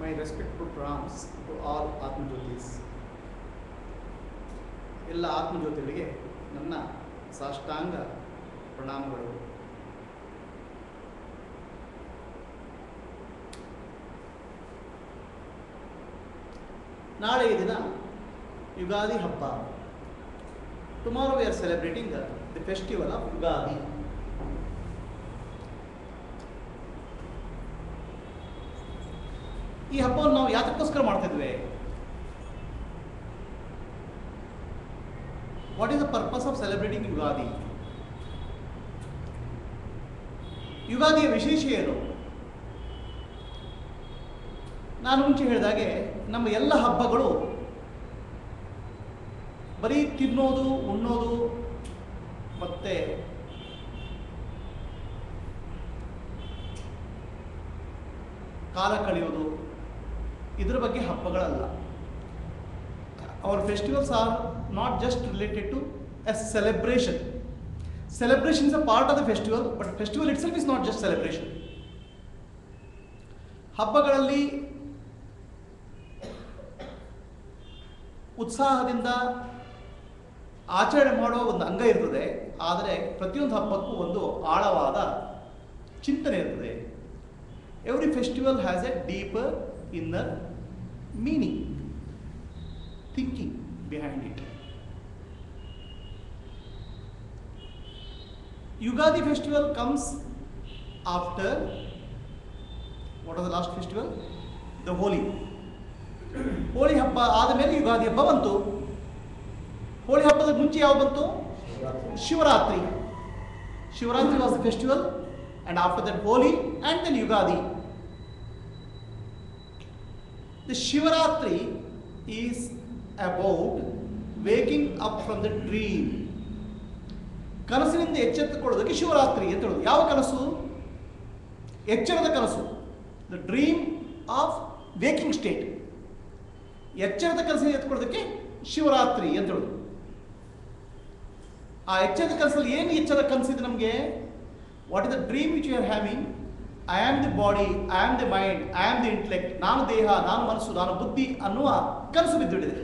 My respectful pranams to all Atmajyotis. ಎಲ್ಲ ಆತ್ಮಜ್ಯೋತಿಗಳಿಗೆ ನನ್ನ ಸಾಷ್ಟಾಂಗ ಪ್ರಣಾಮಗಳು. ನಾಳೆ ದಿನ ಯುಗಾದಿ ಹಬ್ಬ. Tomorrow we are celebrating the festival of Ugadi. ಈ ಹಬ್ಬವನ್ನು ನಾವು ಯಾತಕ್ಕೋಸ್ಕರ ಮಾಡ್ತಿದ್ವಿ? What is the purpose of celebrating Ugadi? ಯುಗಾದಿಯ ವಿಶೇಷ ಏನು? ನಾನು ಮುಂಚೆ ಹೇಳಿದಾಗೆ ನಮ್ಮ ಎಲ್ಲ ಹಬ್ಬಗಳು ಬರೀ ತಿನ್ನೋದು, ಉಣ್ಣೋದು ಮತ್ತೆ ಕಾಲ ಕಳೆಯೋದು ಇದರ ಬಗ್ಗೆ ಹಬ್ಬಗಳಲ್ಲ. Our festivals are not just related to a celebration. Celebration is a part of the festival, but festival itself is not just celebration. ಹಬ್ಬಗಳಲ್ಲಿ ಉತ್ಸಾಹದಿಂದ ಆಚರಣೆ ಮಾಡುವ ಒಂದು ಅಂಗ ಇರ್ತದೆ, ಆದರೆ ಪ್ರತಿಯೊಂದು ಹಬ್ಬಕ್ಕೂ ಒಂದು ಆಳವಾದ ಚಿಂತನೆ ಇರ್ತದೆ. Every festival has a deeper inner meaning, thinking behind it. Ugadi festival comes after, what was the last festival? The Holi. Holi ಹಬ್ಬ ಆದಮೇಲೆ ಯುಗಾದಿ ಹಬ್ಬ ಬಂತು. ಹೋಳಿ ಹಬ್ಬದ ಮುಂಚೆ ಯಾವ ಬಂತು? Shivaratri. Shivaratri was the festival, and after that Holi, and then Ugadi. The Shivaratri is about waking up from the dream. ಕನಸಿನಿಂದ ಎಚ್ಚೆತ್ತುಕೊಳ್ಳೋದಕ್ಕೆ Shivaratri ಅಂತ ಹೇಳೋದು. ಯಾವ ಕನಸು? ಎಚ್ಚರದ ಕನಸು. The dream of waking state. ಎಚ್ಚರದ ಕನಸಿನ ಎತ್ಕೊಳ್ಳೋದಕ್ಕೆ ಶಿವರಾತ್ರಿ ಅಂತ ಹೇಳೋದು. ಆ ಎಚ್ಚರದ ಕನಸಲ್ಲಿ ಏನು ಎಚ್ಚರದ ಕನಸಿದೆ ನಮಗೆ? What is the dream which you are having? I am the body, I am the mind, I am the intellect. ನಾನು ದೇಹ, ನಾನು ಮನಸ್ಸು, ನಾನು ಬುದ್ಧಿ ಅನ್ನುವ ಕನಸು ಬಿದ್ದುಬಿಟ್ಟಿದೆ.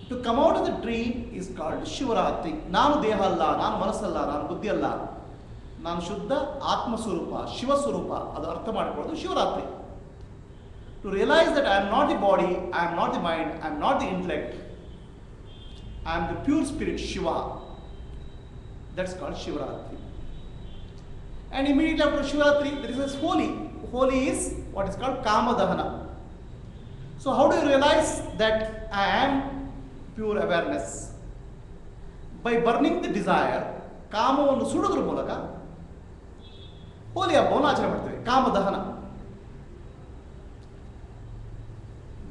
To come out of the dream is called Shivaratri. ನಾನು ದೇಹ ಅಲ್ಲ, ನಾನು ಮನಸ್ಸಲ್ಲ, ನಾನು ಬುದ್ಧಿ ಅಲ್ಲ, ನಾನು ಶುದ್ಧ ಆತ್ಮಸ್ವರೂಪ, ಶಿವಸ್ವರೂಪ, ಅದು ಅರ್ಥ ಮಾಡಿಕೊಳ್ಳೋದು Shivaratri. To realise that I am not the body, I am not the mind, I am not the intellect, I am the pure spirit Shiva. That's called Shivaratri. And immediately after Shivaratri, there is a Holi. Holi is what is called Kama Dahana. So how do you realize that I am pure awareness? By burning the desire, ಕಾಮವನ್ನು ಸುಡುವುದರ ಮೂಲಕ ಹೋಲಿ ಹಬ್ಬವನ್ನು ಆಚರಣೆ ಮಾಡ್ತೇವೆ. ಕಾಮ ದಹನ.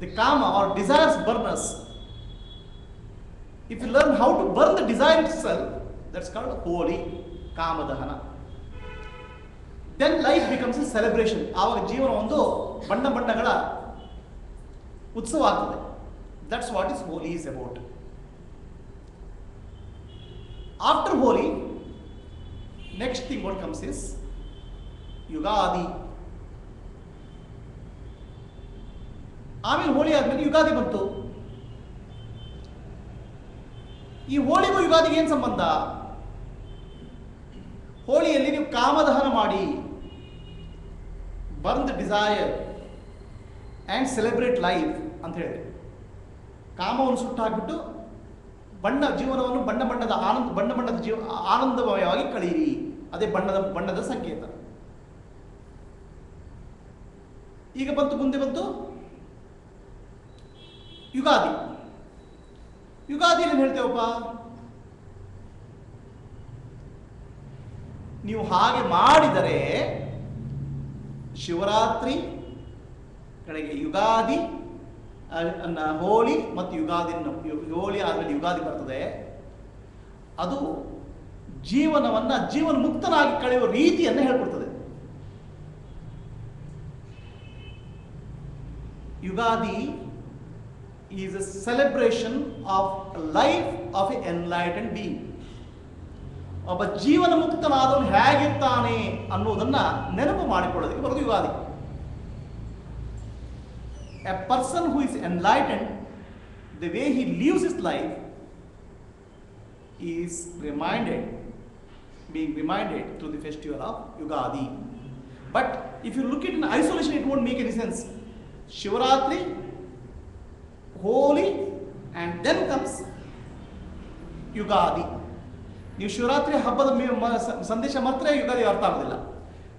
The kama or desires burn us. If you learn how to burn the desire itself, that's called Holi, Kama Dahana. Then life becomes a celebration. ಆವಾಗ ಜೀವನ ಒಂದು ಬಣ್ಣ ಬಣ್ಣಗಳ ಉತ್ಸವ ಆಗ್ತದೆ. That's what is Holi is about. After Holi, next thing what comes is Ugadi. ಆಮೇಲೆ ಹೋಳಿ ಆದ್ಮೇಲೆ ಯುಗಾದಿ ಬಂತು. ಈ ಹೋಳಿಗೂ ಯುಗಾದಿಗೆ ಏನು ಸಂಬಂಧ? ಹೋಳಿಯಲ್ಲಿ ನೀವು ಕಾಮದಹನ ಮಾಡಿ, burn the desire and celebrate life ಅಂತ ಹೇಳಿದೆ. ಕಾಮವನ್ನು ಸುಟ್ಟು ಹಾಕಿಬಿಟ್ಟು ಜೀವನವನ್ನು ಬಣ್ಣ ಬಣ್ಣದ ಆನಂದಮಯವಾಗಿ ಕಳೆಯಿರಿ. ಅದೇ ಬಣ್ಣದ ಸಂಕೇತ. ಈಗ ಮುಂದೆ ಬಂತು ಯುಗಾದಿ. ಯುಗಾದಿಯಲ್ಲಿ ಏನು ಹೇಳ್ತೇವಪ್ಪ? ನೀವು ಹಾಗೆ ಮಾಡಿದರೆ ಶಿವರಾತ್ರಿ ಕಡೆಗೆ ಯುಗಾದಿ, ಹೋಳಿ ಮತ್ತು ಯುಗಾದಿ, ಹೋಳಿ ಆದಮೇಲೆ ಯುಗಾದಿ ಬರ್ತದೆ. ಅದು ಜೀವನ ಮುಕ್ತನಾಗಿ ಕಳೆಯುವ ರೀತಿಯನ್ನು ಹೇಳ್ಕೊಡ್ತದೆ. Ugadi is a celebration of a life of an enlightened being. ಒಬ್ಬ ಜೀವನ ಮುಕ್ತನಾದವನು ಹೇಗಿರ್ತಾನೆ ಅನ್ನೋದನ್ನ ನೆನಪು ಮಾಡಿಕೊಳ್ಳೋದಕ್ಕೆ ಬರೋದು Ugadi. A person who is enlightened, the way he lives his life is being reminded through the festival of Yugadi. But if you look at it in isolation, it won't make any sense. Shivaratri, Holi, and then comes Yugadi. ನೀವು ಶಿವರಾತ್ರಿ ಹಬ್ಬದ ಸಂದೇಶ ಮರೆತರೆ ಯುಗಾದಿ ಅರ್ಥ ಆಗೋದಿಲ್ಲ.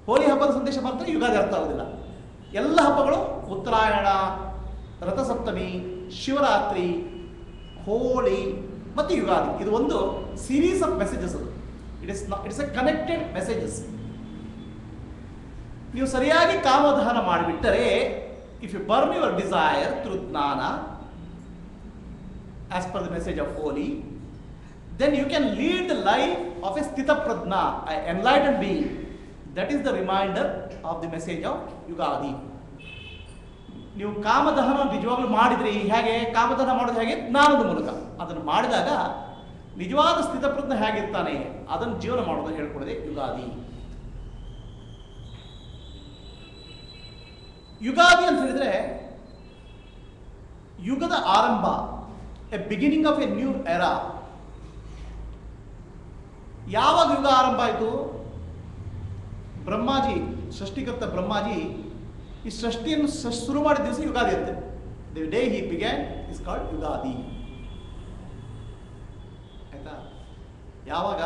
ಹೋಲಿ ಹಬ್ಬದ ಸಂದೇಶ ಮರೆತರೆ ಯುಗಾದಿ ಅರ್ಥ ಆಗೋದಿಲ್ಲ. ಎಲ್ಲ ಹಬ್ಬಗಳು ಉತ್ತರಾಯಣ, ರಥಸಪ್ತಮಿ, ಶಿವರಾತ್ರಿ, ಹೋಳಿ ಮತ್ತು ಯುಗಾದಿ, ಇದು ಒಂದು ಸೀರೀಸ್ ಆಫ್ ಮೆಸೇಜಸ್. ಅದು ಇಟ್ಸ್ ಎ ಕನೆಕ್ಟೆಡ್ ಮೆಸೇಜಸ್. ನೀವು ಸರಿಯಾಗಿ ಕಾಮಧಾನ ಮಾಡಿಬಿಟ್ಟರೆ, if you burn your desire through jnana as per the message of Holi, then you can lead the life of a sthita prajna, an enlightened being. That is the reminder of the message of Yugadi. ನೀವು ಕಾಮದಹನ ನಿಜವಾಗ್ಲೂ ಮಾಡಿದ್ರಿ, ಹೇಗೆ ಕಾಮದಹನ ಮಾಡೋದು ಹೇಗೆ? ಜ್ಞಾನದ ಮೂಲಕ. ಅದನ್ನು ಮಾಡಿದಾಗ ನಿಜವಾದ ಸ್ಥಿತಪ್ರಜ್ಞ ಹೇಗಿರ್ತಾನೆ ಅದನ್ನು ಜೀವನ ಮಾಡೋದು ಹೇಳ್ಕೊಡದೆ ಯುಗಾದಿ. ಯುಗಾದಿ ಅಂತ ಹೇಳಿದ್ರೆ ಯುಗದ ಆರಂಭ, A beginning of A new era. ಯಾವಾಗ ಯುಗ ಆರಂಭ ಆಯಿತು? ಬ್ರಹ್ಮಾಜಿ, ಸೃಷ್ಟಿಕರ್ತ ಬ್ರಹ್ಮಾಜಿ ಈ ಸೃಷ್ಟಿಯನ್ನು ಶುರು ಮಾಡಿದ ದಿವಸ ಯುಗಾದಿ ಅಂತೆ. The day he began is called Ugadi. ಆಯ್ತಾ? ಯಾವಾಗ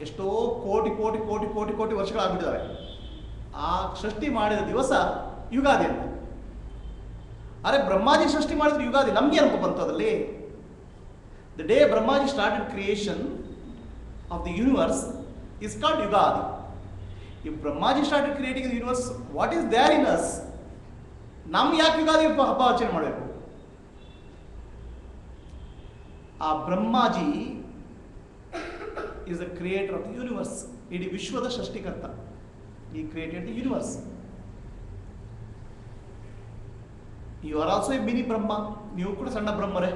ಎಷ್ಟೋ ಕೋಟಿ ಕೋಟಿ ಕೋಟಿ ಕೋಟಿ ಕೋಟಿ ವರ್ಷಗಳಾಗ್ಬಿಟ್ಟಿದ್ದಾವೆ, ಆ ಸೃಷ್ಟಿ ಮಾಡಿದ ದಿವಸ ಯುಗಾದಿ ಅಂತ. ಅರೆ ಬ್ರಹ್ಮಾಜಿ ಸೃಷ್ಟಿ ಮಾಡಿದ್ರೆ ಯುಗಾದಿ, ನಮ್ಗೆ ಏನಪ್ಪ ಬಂತು ಅದರಲ್ಲಿ? The day Brahmaji started creation of the universe is called Yugadi. If Brahmaji started creating the universe, what is there in us? Nam yak Yugadi haba ಆಚರಣೆ ಮಾಡಬೇಕು? ಆ ಬ್ರಹ್ಮಾಜಿ is the creator of the universe. ಇಡೀ ವಿಶ್ವದ ಸೃಷ್ಟಿಕರ್ತ. He created the universe. You are also a mini Brahma. ನೀವು ಕೂಡ ಸಣ್ಣ ಬ್ರಹ್ಮರೇ.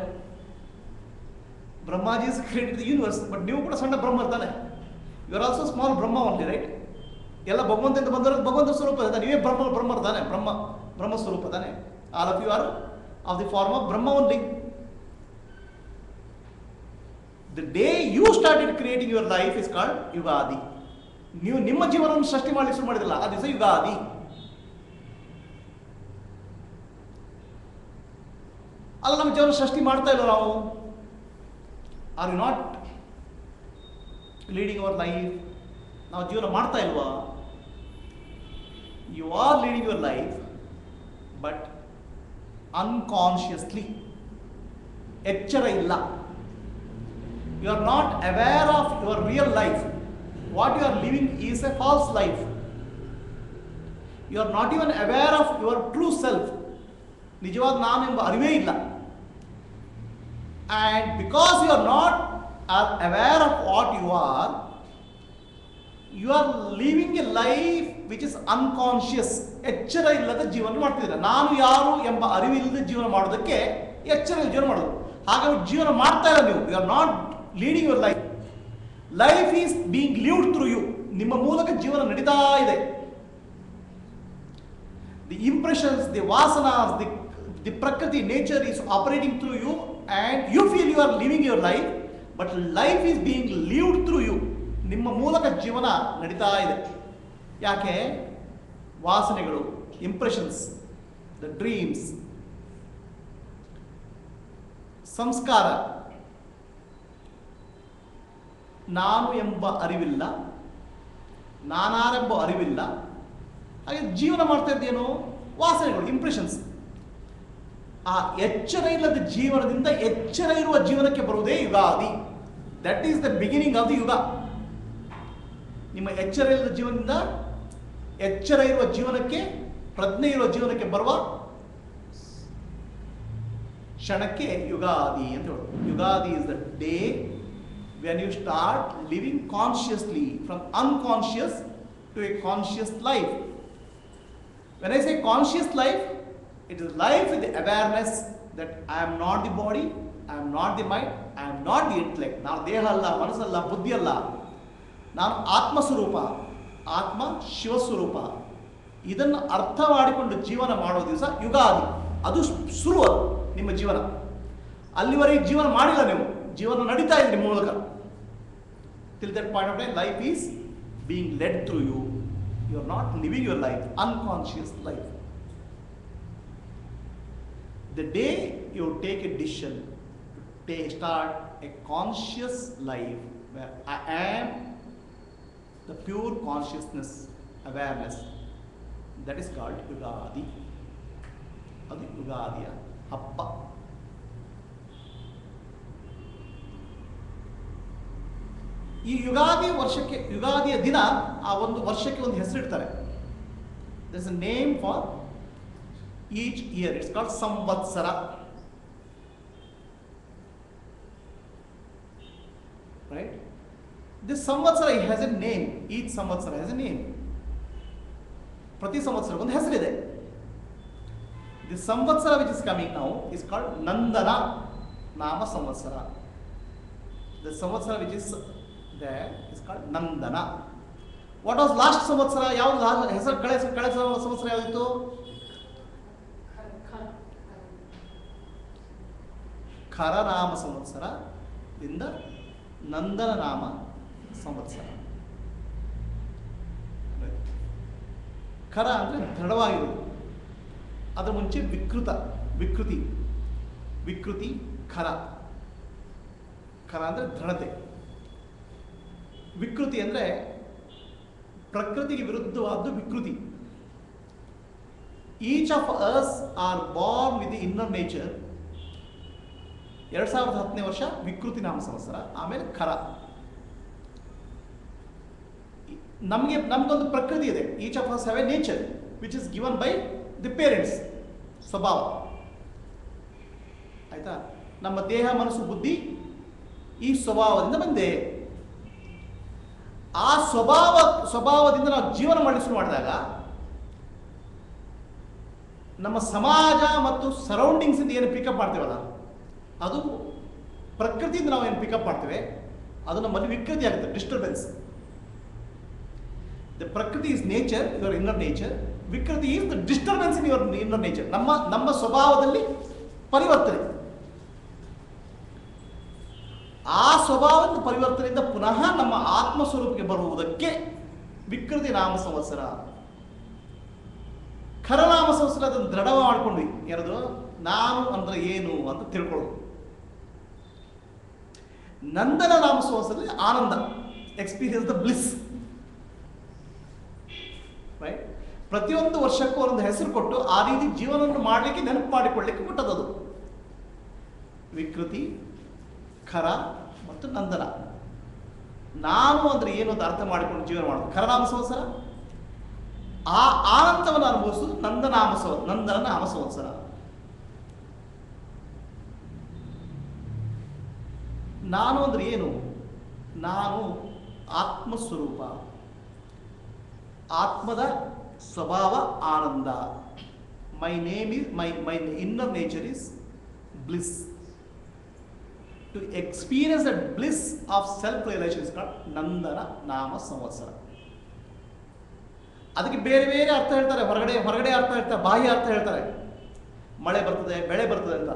Brahmaji has created the universe, but ನೀವು ಕೂಡ ಸಣ್ಣ ಬ್ರಹ್ಮ ತಾನೆ. You are also small Brahma only, right? ಎಲ್ಲ ಭಗವಂತನಿಂದ ಬಂದಿರೋದು ಭಗವಂತ ಸ್ವರೂಪ ತಾನೆ. ನೀವೇ ಬ್ರಹ್ಮ ತಾನೆ, ಬ್ರಹ್ಮ ಸ್ವರೂಪ ತಾನೆ. All of you are of the form of Brahma only. The day you started creating your life is called Ugadi. ನೀವು ನಿಮ್ಮ ಜೀವನವನ್ನು ಸೃಷ್ಟಿ ಮಾಡಲಿಕ್ಕೆ ಶುರು ಮಾಡಿದಿಲ್ಲ, ಆ ದಿವಸ ಯುಗಾದಿ. ಅಲ್ಲ, ನಮ್ಮ ಜೀವನ ಸೃಷ್ಟಿ ಮಾಡ್ತಾ ಇಲ್ಲ ನಾವು. Are you not leading our life? ನಾವು ಜೀವನ ಮಾಡ್ತಾ ಇಲ್ವಾ? You are leading your life, but unconsciously. ಎಚ್ಚರ ಇಲ್ಲ. You are not aware of your real life. What you are living is a false life. You are not even aware of your true self. ನಿಜವಾದ ನಾನು ಎಂಬ ಅರಿವೇ ಇಲ್ಲ. And because you are not aware of what you are living a life which is unconscious. ಎಚ್ಚರ ಇಲ್ಲದ ಜೀವನ ಮಾಡ್ತಿದ್ದೀರ. ನಾನು ಯಾರು ಎಂಬ ಅರಿವಿಲ್ಲದ ಜೀವನ ಮಾಡೋದಕ್ಕೆ ಎಚ್ಚರ ಜೀವನ ಮಾಡೋದು. ಹಾಗಾಗಿ ಜೀವನ ಮಾಡ್ತಾ ಇಲ್ಲ ನೀವು. You are not leading your life. Life is being lived through you. ನಿಮ್ಮ ಮೂಲಕ ಜೀವನ ನಡೀತಾ ಇದೆ. The impressions, the vasanas, the prakriti, nature is operating through you. And you feel you are living your life, but life is being lived through you. ನಿಮ್ಮ ಮೂಲಕ ಜೀವನ ನಡೀತಾ ಇದೆ. ಯಾಕೆ? ವಾಸನೆಗಳು, ಇಂಪ್ರೆಷನ್ಸ್, ದ ಡ್ರೀಮ್ಸ್, ಸಂಸ್ಕಾರ. ನಾನು ಎಂಬ ಅರಿವಿಲ್ಲ, ನಾನಾರೆಂಬ ಅರಿವಿಲ್ಲ. ಹಾಗೆ ಜೀವನ ಮಾಡ್ತಾ ಇದ್ದೇನು? ವಾಸನೆಗಳು, ಇಂಪ್ರೆಷನ್ಸ್. ಆ ಎಚ್ಚರ ಇಲ್ಲದ ಜೀವನದಿಂದ ಎಚ್ಚರ ಇರುವ ಜೀವನಕ್ಕೆ ಬರುವುದೇ Ugadi. That is the beginning of the ಯುಗ. ನಿಮ್ಮ ಎಚ್ಚರ ಇಲ್ಲದ ಜೀವನದಿಂದ ಎಚ್ಚರ ಇರುವ ಜೀವನಕ್ಕೆ, ಪ್ರಜ್ಞೆ ಇರುವ ಜೀವನಕ್ಕೆ ಬರುವ ಕ್ಷಣಕ್ಕೆ ಯುಗಾದಿ ಅಂತ ಹೇಳೋದು. Ugadi is the day when you start living consciously from unconscious to a conscious life. When I say conscious life, it is life with the awareness that I am not the body, I am not the mind, I am not the intellect. ನಾನು ದೇಹ ಅಲ್ಲ, ಮನಸ್ಸಲ್ಲ, ಬುದ್ಧಿ ಅಲ್ಲ. ನಾನು ಆತ್ಮಸ್ವರೂಪ, ಆತ್ಮ ಶಿವಸ್ವರೂಪ. ಇದನ್ನು ಅರ್ಥ ಮಾಡಿಕೊಂಡು ಜೀವನ ಮಾಡೋ ದಿವಸ ಯುಗಾದಿ. ಅದು ಶುರು, ಅದು ನಿಮ್ಮ ಜೀವನ. ಅಲ್ಲಿವರೆಗೆ ಜೀವನ ಮಾಡಿಲ್ಲ ನೀವು, ಜೀವನ ನಡೀತಾ ಇದೆ ನಿಮ್ಮ ಮೂಲಕ. Till that point of time life is being led through you. You are not living your life, unconscious life. The day you take a decision to start a conscious life where I am the pure consciousness, awareness, that is called Yugadi. ಅದು ಯುಗಾದಿಯ ಹಬ್ಬ. ಈ ಯುಗಾದಿ ವರ್ಷಕ್ಕೆ, ಯುಗಾದಿಯ ದಿನ ಆ ಒಂದು ವರ್ಷಕ್ಕೆ ಒಂದು ಹೆಸರಿಡ್ತಾರೆ. there is a name for each year. It's called Samvatsara. Right? This Samvatsara has a name. Each Samvatsara has a name. ಪ್ರತಿ ಸಂವತ್ಸರ ಒಂದು ಹೆಸರಿದೆ. The Samvatsara which is coming now is called Nandana Nama Samvatsara. The Samvatsara which is there is called Nandana. What was last Samvatsara? ಯಾವುದು ಹೆಸರು ಕಳೆ ಸಂವತ್ಸರ ಯಾವ್ದಿತ್ತು? ಖರ ನಾಮ ಸಂವತ್ಸರದಿಂದ ನಂದನ ನಾಮ ಸಂವತ್ಸರ. ಖರ ಅಂದರೆ ದೃಢವಾಗಿರುವುದು. ಅದರ ಮುಂಚೆ ವಿಕೃತಿ ಖರ. ಖರ ಅಂದರೆ ದೃಢತೆ. ವಿಕೃತಿ ಅಂದರೆ ಪ್ರಕೃತಿಗೆ ವಿರುದ್ಧವಾದ್ದು ವಿಕೃತಿ. Each of us are born with the inner nature. 2010ನೇ ವರ್ಷ ವಿಕೃತಿ ನಾಮ ಸಂವತ್ಸರ, ಆಮೇಲೆ ಖರ. ನಮಗೊಂದು ಪ್ರಕೃತಿ ಇದೆ. Each of us have a nature which is given by the parents. ಸ್ವಭಾವ ಆಯ್ತಾ. ನಮ್ಮ ದೇಹ, ಮನಸ್ಸು, ಬುದ್ಧಿ ಈ ಸ್ವಭಾವದಿಂದ ಬಂದೆ. ಆ ಸ್ವಭಾವದಿಂದ ನಾವು ಜೀವನ ಮಾಡಲು ಶುರು ಮಾಡಿದಾಗ ನಮ್ಮ ಸಮಾಜ ಮತ್ತು ಸರೌಂಡಿಂಗ್ಸ್ ಇಂದ ಏನು ಪಿಕಪ್ ಮಾಡ್ತೇವಲ್ಲ, ಅದು ಪ್ರಕೃತಿಯಿಂದ ನಾವು ಏನು ಪಿಕಪ್ ಮಾಡ್ತೇವೆ ಅದು ನಮ್ಮಲ್ಲಿ ವಿಕೃತಿ ಆಗುತ್ತೆ, disturbance. The prakriti is nature, your inner nature. Vikriti is the disturbance in your inner nature. ನಮ್ಮ ಸ್ವಭಾವದಲ್ಲಿ ಪರಿವರ್ತನೆ. ಆ ಸ್ವಭಾವದ ಪರಿವರ್ತನೆಯಿಂದ ಪುನಃ ನಮ್ಮ ಆತ್ಮಸ್ವರೂಪಕ್ಕೆ ಬರುವುದಕ್ಕೆ ವಿಕೃತಿ ನಾಮ ಸಂವತ್ಸರ. ಖರನಾಮ ಸಂವತ್ಸರ ಅದನ್ನು ದೃಢ ಮಾಡ್ಕೊಂಡ್ವಿ. ಯಾರದು? ನಾನು ಅಂದ್ರೆ ಏನು ಅಂತ ತಿಳ್ಕೊಳ್ಳೋದು. ನಂದನ ನಾಮ ಸಂವತ್ಸರದಲ್ಲಿ ಆನಂದ, ಎಕ್ಸ್ಪೀರಿಯನ್ಸ್ ದ ಬ್ಲಿಸ್. ರೈಟ್? ಪ್ರತಿಯೊಂದು ವರ್ಷಕ್ಕೂ ಒಂದು ಹೆಸರು ಕೊಟ್ಟು ಆ ರೀತಿ ಜೀವನವನ್ನು ಮಾಡಲಿಕ್ಕೆ, ನೆನಪು ಮಾಡಿಕೊಳ್ಳಿಕ್ಕೆ ಕೊಟ್ಟದ್ದು. ವಿಕೃತಿ, ಖರ ಮತ್ತು ನಂದನ. ನಾನು ಅಂದ್ರೆ ಏನು ಅಂತ ಅರ್ಥ ಮಾಡಿಕೊಂಡು ಜೀವನ ಮಾಡೋದು ಖರನಾಮ ಸಂವತ್ಸರ. ಆ ಆನಂದವನ್ನು ಅನುಭವಿಸುವುದು ನಂದನ ನಾಮ ಸಂವತ್ಸರ. ನಾನು ಅಂದ್ರೆ ಏನು? ನಾನು ಆತ್ಮಸ್ವರೂಪ. ಆತ್ಮದ ಸ್ವಭಾವ ಆನಂದ. My name is my inner nature is bliss. To experience the bliss of self-realization is called Nandana nama samvatsara. ಅದಕ್ಕೆ ಬೇರೆ ಬೇರೆ ಅರ್ಥ ಹೇಳ್ತಾರೆ. ಹೊರಗಡೆ ಅರ್ಥ ಹೇಳ್ತಾರೆ, ಬಾಹ್ಯ ಅರ್ಥ ಹೇಳ್ತಾರೆ. ಮಳೆ ಬರ್ತದೆ, ಬೆಳೆ ಬರ್ತದೆ ಅಂತ.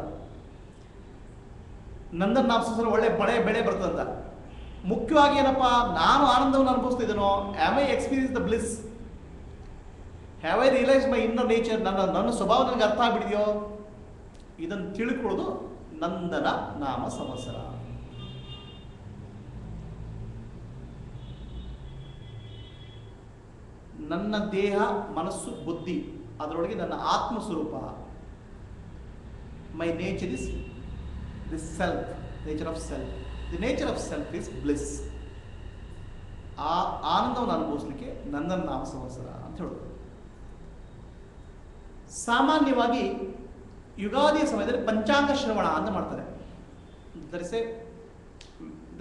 ನಂದನ ನಾಮ ಸಂವತ್ಸರ ಒಳ್ಳೆ ಬೆಳೆ ಬರ್ತದೆ ಅಂತ. ಮುಖ್ಯವಾಗಿ ಏನಪ್ಪಾ, ನಾನು ಆನಂದವನ್ನು ಅನುಭವಿಸ್ತಿದ್ದೇನೋ, am I experience the bliss, have I realise my inner nature, ನನ್ನ ಸ್ವಭಾವ ನನಗೆ ಅರ್ಥ ಆಗ್ಬಿಡಿದೆಯೋ, ಇದನ್ನು ತಿಳ್ಕೊಳ್ಳೋದು ನಂದನ ನಾಮ ಸಂವತ್ಸರ. ನನ್ನ ದೇಹ, ಮನಸ್ಸು, ಬುದ್ಧಿ, ಅದರೊಳಗೆ ನನ್ನ ಆತ್ಮ ಸ್ವರೂಪ. ಮೈ nature is the self, nature of self. The nature of self is bliss. ಆ ಆನಂದವನ್ನು ಅನುಭವಿಸ್ಲಿಕ್ಕೆ ನಂದನ ನಾಮ ಸಂವತ್ಸರ ಅಂತ ಹೇಳೋದು. ಸಾಮಾನ್ಯವಾಗಿ ಯುಗಾದಿಯ ಸಮಯದಲ್ಲಿ ಪಂಚಾಂಗ ಶ್ರವಣ ಅಂತ ಮಾಡ್ತಾರೆ. There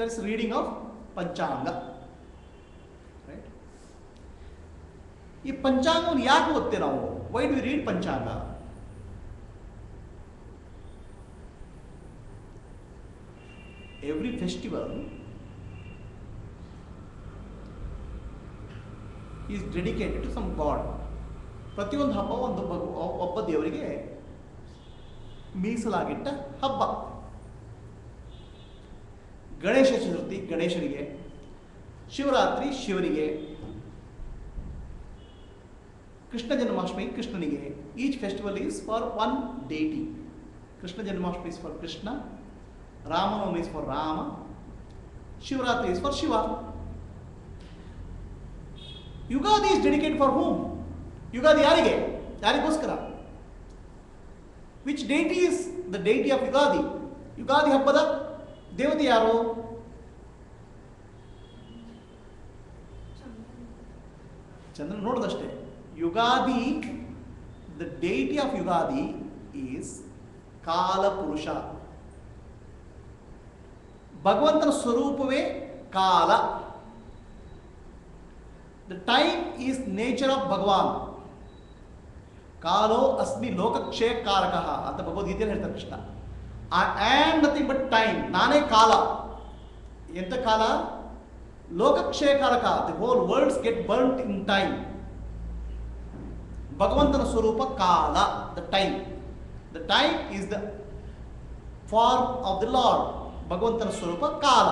is reading of panchanga. Right? ಈ ಪಂಚಾಂಗವನ್ನು ಯಾಕೆ ಓದ್ತೇವೆ ನಾವು? Why do we read panchanga? Every festival is dedicated to some god. ಪ್ರತಿಯೊಂದು ಹಬ್ಬ ಒಬ್ಬ ದೇವರಿಗೆ ಮೀಸಲಾಗಿಟ್ಟ ಹಬ್ಬ. ಗಣೇಶ ಚತುರ್ಥಿ ಗಣೇಶನಿಗೆ, ಶಿವರಾತ್ರಿ ಶಿವನಿಗೆ, ಕೃಷ್ಣ ಜನ್ಮಾಷ್ಟಮಿ ಕೃಷ್ಣನಿಗೆ. Each festival is for one deity. Krishna Janmashtami is for Krishna, Ramanavami is for Rama, Shivaratri is for Shiva. Yugadi is dedicated for whom? Yugadi ಯಾರಿಗೆ? ಯಾರಿಗೋಸ್ಕರ? Which deity is the deity of Yugadi? Ugadi ಹಬ್ಬದ ದೇವತೆ ಯಾರು? ಚಂದ್ರನ ನೋಡೋದಷ್ಟೇ. Ugadi, the deity of Yugadi is ಕಾಲಪುರುಷ. ಭಗವಂತನ ಸ್ವರೂಪವೇ ಕಾಲ. The time is nature of Bhagwan. ಕಾಲೋ ಅಸ್ಮಿ ಲೋಕಕ್ಷಯ ಕಾರಕ ಅಂತ ಭಗವದ್ಗೀತೆಯಲ್ಲಿ ಹೇಳ್ತಾರೆ Krishna. I am nothing but time. ನಾನೇ ಕಾಲ. ಎಂತ ಕಾಲ? ಲೋಕಕ್ಷಯ ಕಾರಕ. The whole worlds get burnt in time. ಭಗವಂತನ ಸ್ವರೂಪ ಕಾಲ, the time. The time is the form of the Lord. ಭಗವಂತನ ಸ್ವರೂಪ ಕಾಲ.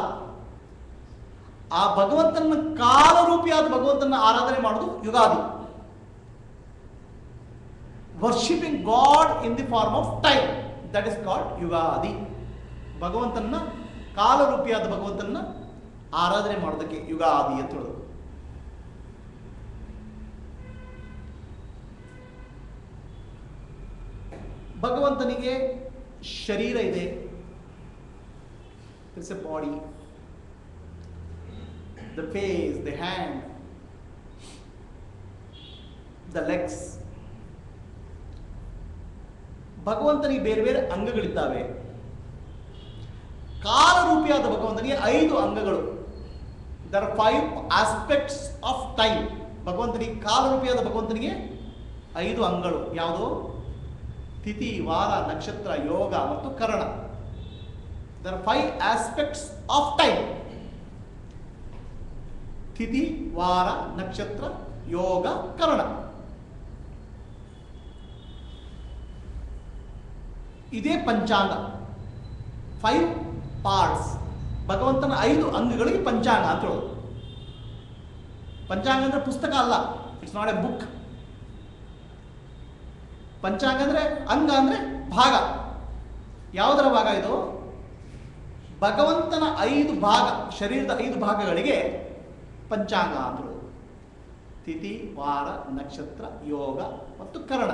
ಆ ಭಗವಂತನ ಕಾಲ ರೂಪಿಯಾದ ಭಗವಂತನ ಆರಾಧನೆ ಮಾಡೋದು Ugadi. Worshipping God in the form of time, that is called Ugadi. ಭಗವಂತನ ಕಾಲ ರೂಪಿಯಾದ ಭಗವಂತನ ಆರಾಧನೆ ಮಾಡೋದಕ್ಕೆ ಯುಗಾದಿ ಅಂತ ಹೇಳೋದು. ಭಗವಂತನಿಗೆ ಶರೀರ ಇದೆ. It's a body, the face, the hand, the legs. ಭಗವಂತನಿಗೆ ಬೇರೆ ಬೇರೆ ಅಂಗಗಳಿದ್ದಾವೆ. ಕಾಲರೂಪಿಯಾದ ಭಗವಂತನಿಗೆ 5 ಅಂಗಗಳು. There are 5 aspects of time. ಭಗವಂತನಿಗೆ ಕಾಲರೂಪಿಯಾದ ಭಗವಂತನಿಗೆ 5 ಅಂಗಗಳು. ಯಾವುದು? ತಿಥಿ, ವಾರ, ನಕ್ಷತ್ರ, ಯೋಗ ಮತ್ತು ಕರಣ. There are 5 aspects of time. ತಿಥಿ, ವಾರ, ನಕ್ಷತ್ರ, ಯೋಗ, ಕರಣ. ಇದೇ ಪಂಚಾಂಗ. 5 ಪಾರ್ಟ್ಸ್. ಭಗವಂತನ 5 ಅಂಗಗಳಿಗೆ ಪಂಚಾಂಗ ಅಂತ ಹೇಳೋದು. ಪಂಚಾಂಗ ಅಂದ್ರೆ ಪುಸ್ತಕ ಅಲ್ಲ. It's not A book. ಪಂಚಾಂಗ ಅಂದ್ರೆ ಅಂಗ ಅಂದ್ರೆ ಭಾಗ. ಯಾವುದರ ಭಾಗ ಇದು? ಭಗವಂತನ 5 ಭಾಗ, ಶರೀರದ 5 ಭಾಗಗಳಿಗೆ ಪಂಚಾಂಗ ಅಂದ್ರು. ತಿಥಿ, ವಾರ, ನಕ್ಷತ್ರ, ಯೋಗ ಮತ್ತು ಕರಣ.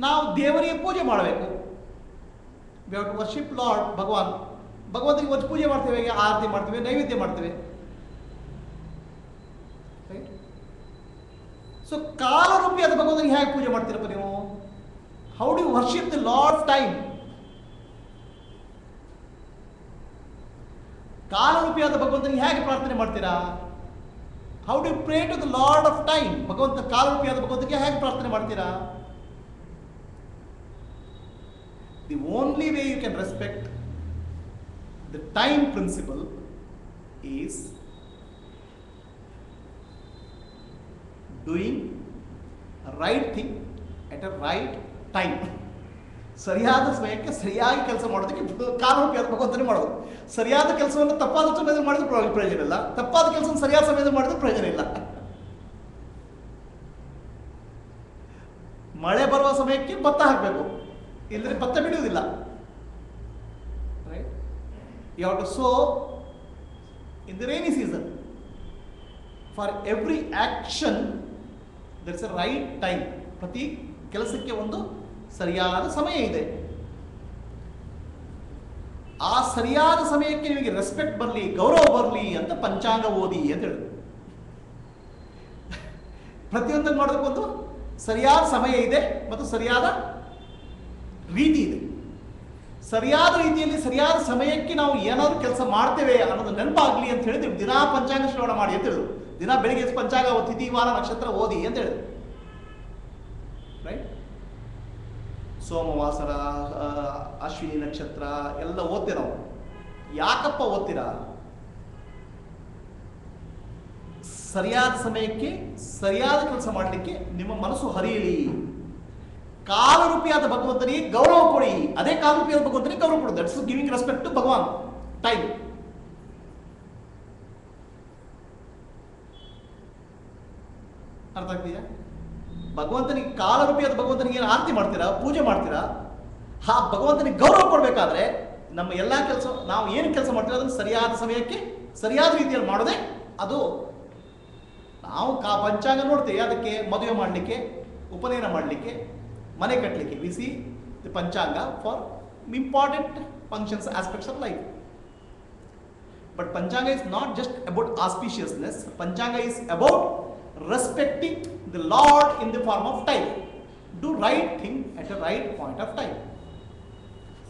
ನಾವು ದೇವರಿಗೆ ಪೂಜೆ ಮಾಡಬೇಕು. We have to worship lord Bhagwan. ಭಗವಂತನಿಗೆ ಒಂದು ಪೂಜೆ ಮಾಡ್ತೇವೆ, ಆರತಿ ಮಾಡ್ತೇವೆ, ನೈವೇದ್ಯ ಮಾಡ್ತೇವೆ. ಸೊ ಕಾಲರೂಪಿಯಾದ ಭಗವಂತನಿಗೆ ಹೇಗೆ ಪೂಜೆ ಮಾಡ್ತೀರಪ್ಪ ನೀವು? How do you worship the lord of time? ಕಾಲರೂಪಿಯಾದ ಭಗವಂತನಿಗೆ ಹೇಗೆ ಪ್ರಾರ್ಥನೆ ಮಾಡ್ತೀರಾ? How do you pray to the lord of time? ಭಗವಂತ ಕಾಲರೂಪಿಯಾದ ಭಗವಂತನಿಗೆ ಹೇಗೆ ಪ್ರಾರ್ಥನೆ ಮಾಡ್ತೀರಾ? The only way you can respect the time principle is doing right thing at a right time. ಸರಿಯಾದ ಸಮಯಕ್ಕೆ ಸರಿಯಾಗಿ ಕೆಲಸ ಮಾಡೋದಕ್ಕೆ ಕಾಲರೂಪಿಯಾದ ಭಗವಂತನೇ ಮಾಡೋದು. ಸರಿಯಾದ ಕೆಲಸವನ್ನು ತಪ್ಪಾದ ಸಮಯದಲ್ಲಿ ಮಾಡಿದ್ರೆ ಪ್ರಯೋಜನ ಇಲ್ಲ. ತಪ್ಪಾದ ಕೆಲಸವನ್ನು ಸರಿಯಾದ ಸಮಯದಲ್ಲಿ ಮಾಡಿದ್ರೆ ಪ್ರಯೋಜನ ಇಲ್ಲ. ಮಳೆ ಬರುವ ಸಮಯಕ್ಕೆ ಭತ್ತ ಹಾಕಬೇಕು, ಇಲ್ಲದ್ರೆ ಭತ್ತ ಬಿಡುವುದಿಲ್ಲ. Right? You have to sow in the rainy season. For every action there is a right time. ಪ್ರತಿ ಕೆಲಸಕ್ಕೆ ಒಂದು ಸರಿಯಾದ ಸಮಯ ಇದೆ. ಆ ಸರಿಯಾದ ಸಮಯಕ್ಕೆ ನಿಮಗೆ ರೆಸ್ಪೆಕ್ಟ್ ಬರಲಿ, ಗೌರವ ಬರಲಿ ಅಂತ ಪಂಚಾಂಗ ಓದಿ ಅಂತ ಹೇಳಿದ್ರು. ಪ್ರತಿಯೊಂದನ್ನು ಮಾಡೋದಕ್ಕೊಂದು ಸರಿಯಾದ ಸಮಯ ಇದೆ ಮತ್ತು ಸರಿಯಾದ ರೀತಿ ಇದೆ. ಸರಿಯಾದ ರೀತಿಯಲ್ಲಿ ಸರಿಯಾದ ಸಮಯಕ್ಕೆ ನಾವು ಏನಾದರೂ ಕೆಲಸ ಮಾಡ್ತೇವೆ ಅನ್ನೋದು ನೆನಪಾಗಲಿ ಅಂತ ಹೇಳಿದ್ರು. ದಿನಾ ಪಂಚಾಂಗ ಶ್ರವಣ ಮಾಡಿ ಅಂತ ಹೇಳಿದ್ರು. ದಿನ ಬೆಳಿಗ್ಗೆ ಪಂಚಾಂಗ ತಿಥಿ, ವಾರ, ನಕ್ಷತ್ರ ಓದಿ ಅಂತ ಹೇಳಿದ್ರು. ರೈಟ್? ಸೋಮವಾಸರ, ಅಶ್ವಿನಿ ನಕ್ಷತ್ರ ಎಲ್ಲ ಓದ್ತೀವಿ ನಾವು. ಯಾಕಪ್ಪ ಓದ್ತೀರಾ? ಸರಿಯಾದ ಸಮಯಕ್ಕೆ ಸರಿಯಾದ ಕೆಲಸ ಮಾಡಲಿಕ್ಕೆ ನಿಮ್ಮ ಮನಸ್ಸು ಹರಿಯಲಿ. ಕಾಲರೂಪಿಯಾದ ಭಗವಂತನಿಗೆ ಗೌರವ ಕೊಡಿ. ಅದೇ ಕಾಲರೂಪಿಯಾದ ಭಗವಂತನಿಗೆ ಗೌರವ ಕೊಡಿ. That's giving respect to Bhagwan. Time. ಅರ್ಥ ಆಗ್ತೀಯಾ? ಭಗವಂತನಿಗೆ ಕಾಲರೂಪಿಯಾದ ಭಗವಂತನಿಗೆ ಏನು ಆರತಿ ಮಾಡ್ತೀರಾ, ಪೂಜೆ ಮಾಡ್ತೀರಾ, ಆ ಭಗವಂತನಿಗೆ ಗೌರವ ಕೊಡಬೇಕಾದ್ರೆ ನಮ್ಮ ಎಲ್ಲ ಕೆಲಸ, ನಾವು ಏನು ಕೆಲಸ ಮಾಡ್ತೀವಿ ಅದನ್ನು ಸರಿಯಾದ ಸಮಯಕ್ಕೆ ಸರಿಯಾದ ರೀತಿಯಲ್ಲಿ ಮಾಡೋದೇ ಅದು. ನಾವು ಪಂಚಾಂಗ ನೋಡ್ತೀವಿ, ಅದಕ್ಕೆ ಮದುವೆ ಮಾಡಲಿಕ್ಕೆ, ಉಪನಯನ ಮಾಡಲಿಕ್ಕೆ, ಮನೆ ಕಟ್ಟಲಿಕ್ಕೆ. ವಿ ಸಿ ದಿ ಪಂಚಾಂಗ for important functions, aspects of life. But Panchanga is not just about auspiciousness. Panchanga is about respecting the Lord in the form of time. Do right thing at a right point of time.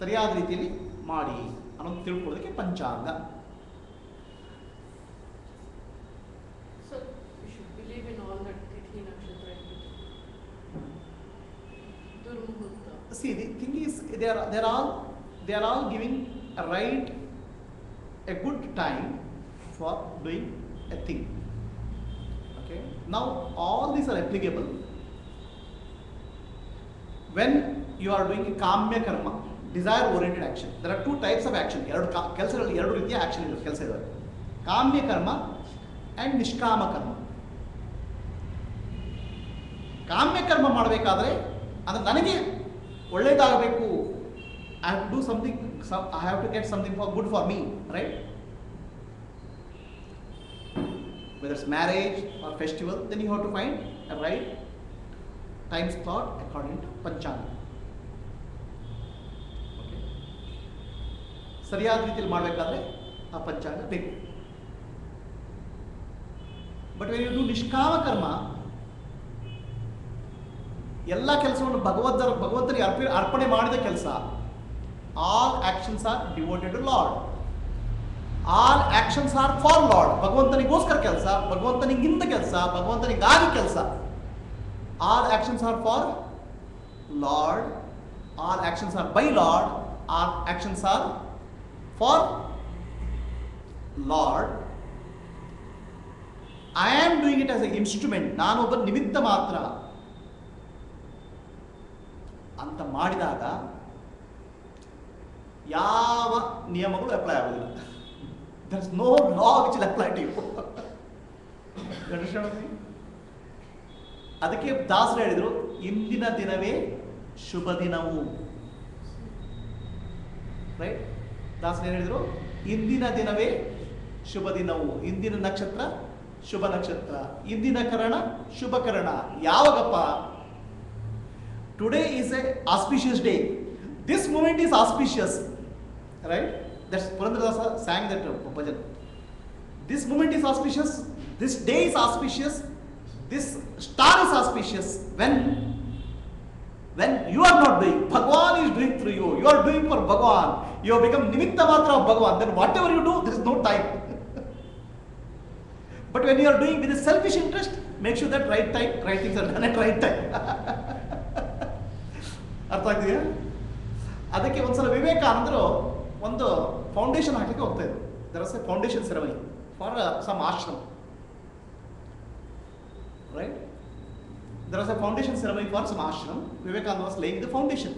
ಸರಿಯಾದ ರೀತಿಯಲ್ಲಿ ಮಾಡಿ ಅನ್ನೋದು ತಿಳ್ಕೊಳ್ಳೋದಕ್ಕೆ ಪಂಚಾಂಗ. So we should believe in all that Tithi Nakshatra. Durmuhurta. See, the thing is, they are all giving a right, a good time for doing a thing. Okay. Now all these are applicable when you are doing a kamya karma, desire oriented action. There are two types of action. ಕೆಲಸಗಳಲ್ಲಿ ಎರಡು ರೀತಿಯ action ಇದೆ, ಕೆಲಸ ಇದೆ. ಕಾಮ್ಯ ಕರ್ಮ and ನಿಷ್ಕಾಮ ಕರ್ಮ. ಕಾಮ್ಯ ಕರ್ಮ ಮಾಡಬೇಕಾದ್ರೆ ಅದು ನನಗೆ ಒಳ್ಳೆಯದಾಗಬೇಕು. I have to do something, I have to get something for good for me, right? Whether it's marriage or festival, then you have to find a right time slot according to Panchanga. Okay. ಸರಿಯಾದ ರೀತಿಯಲ್ಲಿ ಮಾಡಬೇಕಾದ್ರೆ ಆ ಪಂಚಾಂಗ ಬೇಕು. But when you do ನಿಷ್ಕಾಮ ಕರ್ಮ, ಎಲ್ಲ ಕೆಲಸವನ್ನು ಭಗವಂತನಿಗೆ ಅರ್ಪಣೆ ಮಾಡಿದ ಕೆಲಸ. All actions are devoted to Lord. All actions are for Lord. ಭಗವಂತನಿಗೋಸ್ಕರ ಕೆಲಸ, ಭಗವಂತನಿಗಿಂದ ಕೆಲಸ, ಭಗವಂತನಿಗಾಗಿ ಕೆಲಸ. All actions are for Lord. All actions are by Lord. All actions are for Lord. I am doing it as an instrument. ನಾನು ಒಬ್ಬ ನಿಮಿತ್ತ ಮಾತ್ರ ಅಂತ ಮಾಡಿದಾಗ ಯಾವ ನಿಯಮಗಳು ಅಪ್ಲೈ ಆಗೋದಿಲ್ಲ. There is no law which will apply to you. ಅದಕ್ಕೆ ದಾಸರು ಹೇಳಿದರು, ಇಂದಿನ ದಿನವೇ ಶುಭ ದಿನವು. ರೈಟ್? ದಾಸರು ಏನು ಹೇಳಿದರು? ಇಂದಿನ ದಿನವೇ ಶುಭ ದಿನವು. ಇಂದಿನ ನಕ್ಷತ್ರ ಶುಭ ನಕ್ಷತ್ರ, ಇಂದಿನ ಕರಣ ಶುಭ ಕರಣ. ಯಾವಾಗಪ್ಪ? Today is a auspicious day. This moment is auspicious, right? That's Purandaradasa sang that bhajan. This moment is auspicious. This day is auspicious. This star is auspicious. When you are not doing, Bhagwan is doing through you. You are doing for Bhagwan. You have become nimitta matra of Bhagwan. Then whatever you do, there is no time. But when you are doing with a selfish interest, make sure that right time, right things are done at right time. ಅರ್ಥ ಆಗ್ತಿದೆಯಾ? ಅದಕ್ಕೆ ಒಂದ್ಸಲ ವಿವೇಕಾನಂದರು ಒಂದು foundation ಹಾಕಲಿಕ್ಕೆ ಹೋಗ್ತಾ ಇದ್ರು. There was a foundation ceremony for some ashram, right? There was a foundation ceremony for some ashram. Vivekananda was laying the foundation.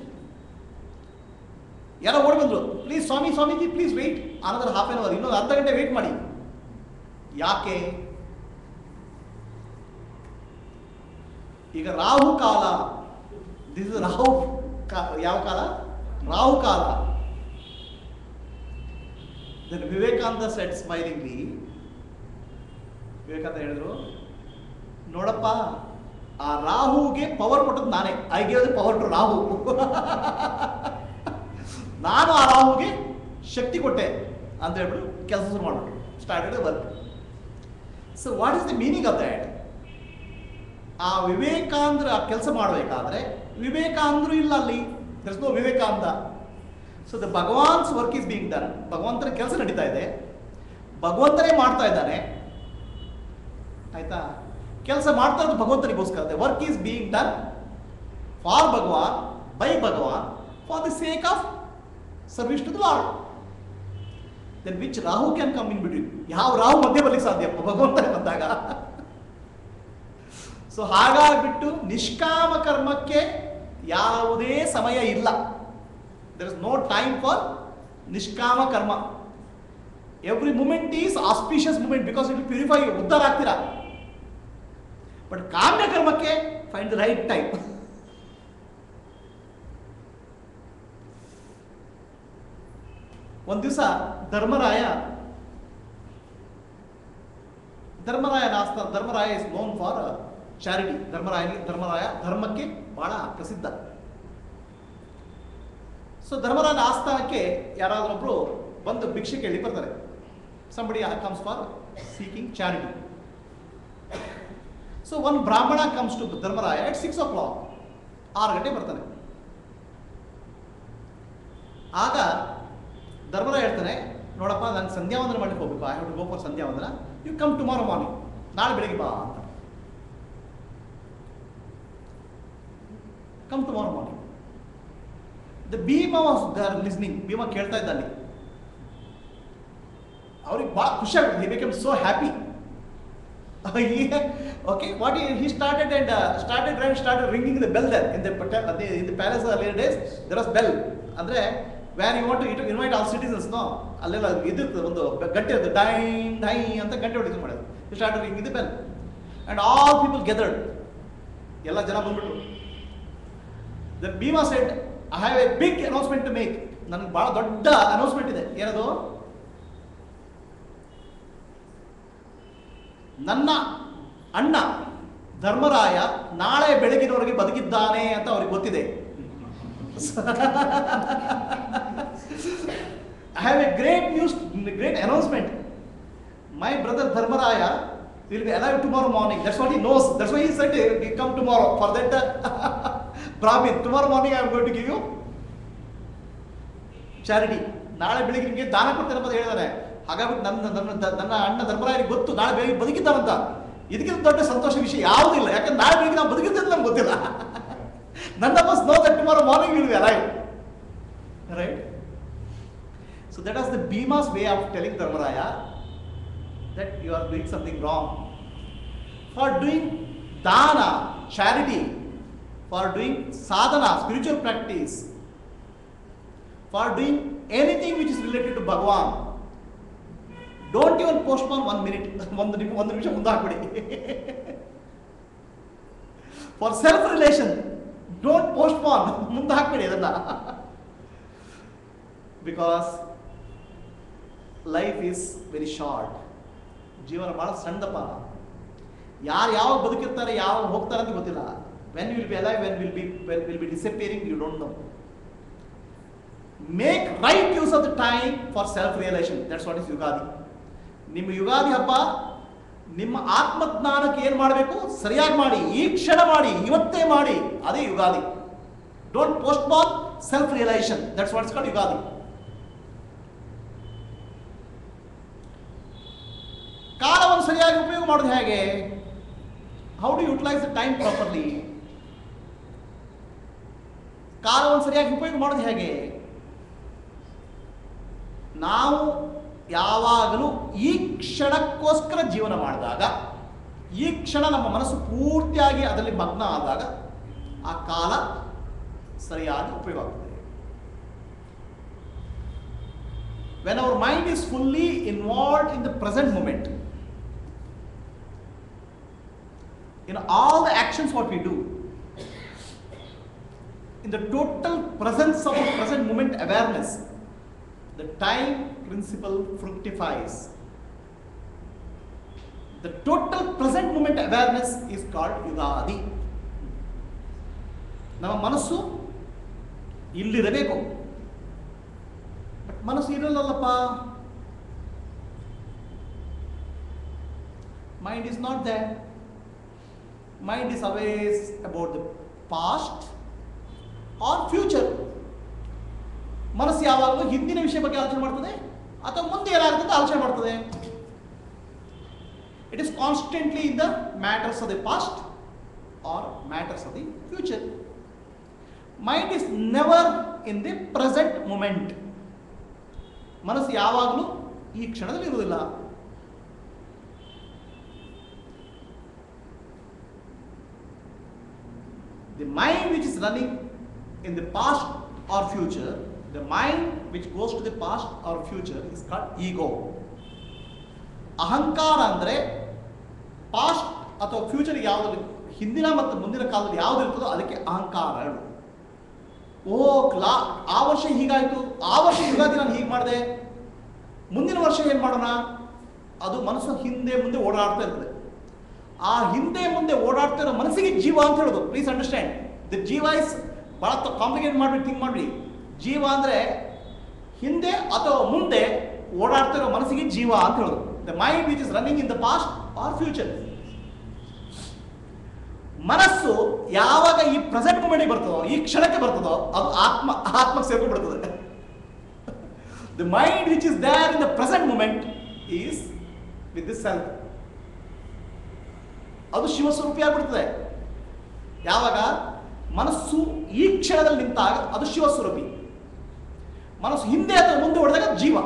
ಯಾರೋ ಓಡಿ ಬಂದ್ರು, please Swamiji please wait another half an hour, ಇನ್ನೊಂದು ಅರ್ಧ ಗಂಟೆ ವೆಯ್ಟ್ ಮಾಡಿ. ಯಾಕೆ? ಈಗ ರಾಹು ಕಾಲ. This is Rahu. ಯಾವ ಕಾಲ? ರಾಹು ಕಾಲ. Then Vivekananda said smilingly, Vivekananda ಹೇಳಿದ್ರು, ನೋಡಪ್ಪ, ಆ ರಾಹುಗೆ ಪವರ್ ಕೊಟ್ಟದ್ದು ನಾನೇ. I gave the power to Rahu. ನಾನು ಆ ರಾಹುಗೆ ಶಕ್ತಿ ಕೊಟ್ಟೆ ಅಂತ ಹೇಳ್ಬಿಟ್ಟು ಕೆಲಸ ಶುರು ಮಾಡ್ಬಿಟ್ರು. Started work. So what is the meaning of that? ಆ ವಿವೇಕಾನಂದ್ರ ಕೆಲಸ ಮಾಡಬೇಕಾದ್ರೆ ವಿವೇಕಾನಂದರು ಇಲ್ಲ ಅಲ್ಲಿ. There is no Vivekananda. So the Bhagwan's work is being done. ಭಗವಂತನ ಕೆಲಸ ನಡೀತಾ ಇದೆ, ಭಗವಂತನೇ ಮಾಡ್ತಾ ಇದ್ದಾನೆ. ಆಯ್ತಾ? ಕೆಲಸ ಮಾಡ್ತಾ ಇರೋದು ಭಗವಂತನಿಗೋಸ್ಕರ. The work is being done for Bhagwan, by Bhagwan, for the sake of service to the lord. Then which Rahu can come in between? ಯಾವ ರಾಹು ಮಧ್ಯೆ ಬರ್ಲಿಕ್ಕೆ ಸಾಧ್ಯ ಭಗವಂತನೇ ಬಂದಾಗ? ಸೊ ಹಾಗಾಗ್ಬಿಟ್ಟು ನಿಷ್ಕಾಮ ಕರ್ಮಕ್ಕೆ ಯಾವುದೇ ಸಮಯ ಇಲ್ಲ. There is no time for nishkama karma. Every moment is auspicious moment because it purify you, ಉದ್ಧಾರ ಆಗ್ತೀರಾ. ಬಟ್ ಕಾಮ್ಯ ಕರ್ಮಕ್ಕೆ ಫೈಂಡ್ ದ ರೈಟ್ ಟೈಮ್. ಒಂದು ದಿವಸ Dharmaraya is known for charity. Dharmaraya ಧರ್ಮಕ್ಕೆ ಬಹಳ ಪ್ರಸಿದ್ಧ. ಸೊ ಧರ್ಮರಾಯನ ಆಸ್ಥಾನಕ್ಕೆ ಯಾರಾದ್ರೊಬ್ರು ಬಂದು ಭಿಕ್ಷೆ ಕೇಳಿ ಬರ್ತಾರೆ. somebody comes for seeking charity. So one brahmana comes to Dharmaraya at 6 o'clock. 6 ಗಂಟೆ ಬರ್ತಾನೆ. ಆಗ ಧರ್ಮರಾಯ ಹೇಳ್ತಾನೆ, ನೋಡಪ್ಪ ನಾನು ಸಂಧ್ಯಾವಂದನ ಮಾಡ್ಲಿಕ್ಕೆ ಹೋಗ್ಬೇಕು, I have to go for sandhyavandana, you come tomorrow morning, ನಾಳೆ ಬೆಳಿಗ್ಗೆ ಬಾ ಅಂತ. Come tomorrow morning. The Bhima was there listening. Bhima ಕೇಳ್ತಾ ಇದ್ದ ಅಲ್ಲಿ. ಅವ್ರಿಗೆ ಭಾಳ ಖುಷಿ ಆಗುತ್ತೆ. He become so happy. Okay, what he started ringing the bell there in the palace earlier days. There was bell. ಅಂದ್ರೆ where you want to invite all citizens, no, ಅಲ್ಲೆಲ್ಲ ಇದಿರ್ತದೆ, ಒಂದು ಗಂಟೆ ಇರ್ತದೆ, ಡೈನ್ ಡೈ ಅಂತ ಗಂಟೆ ಹೊಡಿತು ಮಾಡೋದು. He started ringing the bell and all people gathered. ಎಲ್ಲ ಜನ ಬಂದ್ಬಿಟ್ರು. The Bhima said, I have a big announcement to make. ನನಗೆ ಬಹಳ ದೊಡ್ಡ ಅನೌನ್ಸ್ಮೆಂಟ್ ಇದೆ. ಏನದು? ನನ್ನ ಅಣ್ಣ ಧರ್ಮರಾಯ ನಾಳೆ ಬೆಳಗಿನವರೆಗೆ ಬದುಕಿದ್ದಾನೆ ಅಂತ ಅವ್ರಿಗೆ ಗೊತ್ತಿದೆ. I have a great announcement. My brother Dharmaraya will be alive tomorrow morning. That's what he knows. That's why he said, come tomorrow for that Brahmin. Tomorrow morning I am going to give you charity. ನಾಳೆ ಬೆಳಿಗ್ಗೆ ನಿಮಗೆ ದಾನ ಕೊಡ್ತೇನೆ ಅಂತ ಹೇಳಿದಾನೆ. ಹಾಗಾಗ್ಬಿಟ್ಟು ನನ್ನ ಅಣ್ಣ ಧರ್ಮರಾಯನಿಗೆ ಗೊತ್ತು ನಾಳೆ ಬೆಳಿಗ್ಗೆ ಬದುಕಿದ್ದಾನಂತ. ಇದಕ್ಕಿಂತ ದೊಡ್ಡ ಸಂತೋಷ ವಿಷಯ ಯಾವುದಿಲ್ಲ. ಯಾಕಂದ್ರೆ ನಾಳೆ ಬೆಳಿಗ್ಗೆ ನಾವು ಬದುಕಿದ್ದಂತ ನಮ್ಗೆ ಗೊತ್ತಿಲ್ಲ. None of us know that tomorrow morning we will be alive. Right? So that was the Bhima's way of telling Dharmaraya that you are doing something wrong. For doing dana, charity, for doing sadhana, spiritual practice, for doing anything which is related to Bhagavan, don't even postpone 1 minute. ಒಂದು ನಿಮಿಷ ಮುಂದೆ ಹಾಕ್ಬಿಡಿ. For self-relation, don't postpone. ಮುಂದೆ ಹಾಕ್ಬಿಡಿ ಅದನ್ನ. Because life is very short. ಜೀವನ ಬಹಳ ಸಣ್ಣದಪ್ಪ. ಯಾರು ಯಾವಾಗ ಬದುಕಿರ್ತಾರೆ, ಯಾವಾಗ ಹೋಗ್ತಾರೆ ಅಂತ ಗೊತ್ತಿಲ್ಲ. When you will be alive, when will be disappearing, you don't know. Make right use of the time for self-realization. That's what is Yugadi. ನಿಮ್ಮ ಯುಗಾದಿ ಹಬ್ಬ ನಿಮ್ಮ ಆತ್ಮಜ್ಞಾನಕ್ಕೆ ಏನು ಮಾಡಬೇಕು ಸರಿಯಾಗಿ ಮಾಡಿ, ಈ ಕ್ಷಣ ಮಾಡಿ, ಇವತ್ತೇ ಮಾಡಿ. ಅದೇ Ugadi. Don't postpone self realisation. That's what's called Ugadi. ಕಾಲವನ್ನು ಸರಿಯಾಗಿ ಉಪಯೋಗ ಮಾಡೋದು ಹೇಗೆ? How do utilise the time properly? ಕಾಲವನ್ನು ಸರಿಯಾಗಿ ಉಪಯೋಗ ಮಾಡೋದು ಹೇಗೆ? ನಾವು ಯಾವಾಗಲೂ ಈ ಕ್ಷಣಕ್ಕೋಸ್ಕರ ಜೀವನ ಮಾಡಿದಾಗ, ಈ ಕ್ಷಣ ನಮ್ಮ ಮನಸ್ಸು ಪೂರ್ತಿಯಾಗಿ ಅದರಲ್ಲಿ ಮಗ್ನ ಆದಾಗ ಆ ಕಾಲ ಸರಿಯಾಗಿ ಉಪಯೋಗ ಆಗ್ತದೆ. When our mind is fully involved in the present moment, in all the actions what we do, in the total presence of the present moment awareness, the time principle fructifies. The total present moment awareness is called Yugadi. ನಮ್ಮ ಮನಸ್ಸು ಇಲ್ಲಿರಬೇಕು. But ಮನಸ್ಸು ಇರಲ್ಲಪ್ಪ. Mind is not there. Mind is always about the past or future. ಮನಸ್ಸು ಯಾವಾಗಲೂ ಹಿಂದಿನ ವಿಷಯ ಬಗ್ಗೆ ಆಲೋಚನೆ ಮಾಡ್ತದೆ ಅಥವಾ ಮುಂದೆ ಏನಾಗುತ್ತೆ ಅಂತ ಆಲೋಚನೆ ಮಾಡ್ತದೆ. It is constantly in the matters of the past or matters of the future. Mind is never in the present moment. ಮನಸ್ಸು ಯಾವಾಗಲೂ ಈ ಕ್ಷಣದಲ್ಲಿ ಇರುವುದಿಲ್ಲ. The mind which is running in the past or future, the mind which goes to the past or future is called ego. ಅಹಂಕಾರ ಅಂದರೆ past ಅಥವಾ future ಯಾವುದು, ಹಿಂದಿನ ಮತ್ತು ಮುಂದಿನ ಕಾಲದಲ್ಲಿ ಯಾವುದು ಇರ್ತದೋ ಅದಕ್ಕೆ ಅಹಂಕಾರ ಹೇಳು. ಆ ವರ್ಷ ಹೀಗಾಯಿತು, ಆ ವರ್ಷ ಯುಗಾದಿ ನಾನು ಹೀಗೆ ಮಾಡಿದೆ, ಮುಂದಿನ ವರ್ಷ ಏನು ಮಾಡೋಣ, ಅದು ಮನಸ್ಸು ಹಿಂದೆ ಮುಂದೆ ಓಡಾಡ್ತಾ ಇರ್ತದೆ. ಆ ಹಿಂದೆ ಮುಂದೆ ಓಡಾಡ್ತಾ ಇರೋ ಮನಸ್ಸಿಗೆ ಜೀವ ಅಂತ ಹೇಳೋದು. ಪ್ಲೀಸ್ ಅಂಡರ್ಸ್ಟ್ಯಾಂಡ್, ದ ಜೀವ ಇಸ್ ಭಾಳ ಕಾಂಪ್ಲಿಕೇಟ್ ಮಾಡಿಬಿಟ್ಟು ಥಿಂಕ್ ಮಾಡಿಬಿಡಿ. ಜೀವ ಅಂದರೆ ಹಿಂದೆ ಅಥವಾ ಮುಂದೆ ಓಡಾಡ್ತಾ ಇರೋ ಮನಸ್ಸಿಗೆ ಜೀವ ಅಂತ ಹೇಳೋದು. The mind which is running in the past or future. ಮನಸ್ಸು ಯಾವಾಗ ಈ ಪ್ರೆಸೆಂಟ್ ಮೂಮೆಂಟ್ಗೆ ಬರ್ತದೋ, ಈ ಕ್ಷಣಕ್ಕೆ ಬರ್ತದೋ, ಅದು ಆತ್ಮಕ್ಕೆ ಸೇರ್ಕೊಂಡ್ಬಿಡ್ತದೆ. The mind which is there in the present moment is with this self. ಅದು ಶಿವಸ್ವರೂಪಿ ಆಗ್ಬಿಡ್ತದೆ. ಯಾವಾಗ ಮನಸ್ಸು ಈ ಕ್ಷಣದಲ್ಲಿ ನಿಂತಾಗ ಅದು ಶಿವಸ್ವರೂಪಿ. ಮನಸ್ಸು ಹಿಂದೆ ಅಥವಾ ಮುಂದೆ ಹೊಡೆದಾಗ ಜೀವ.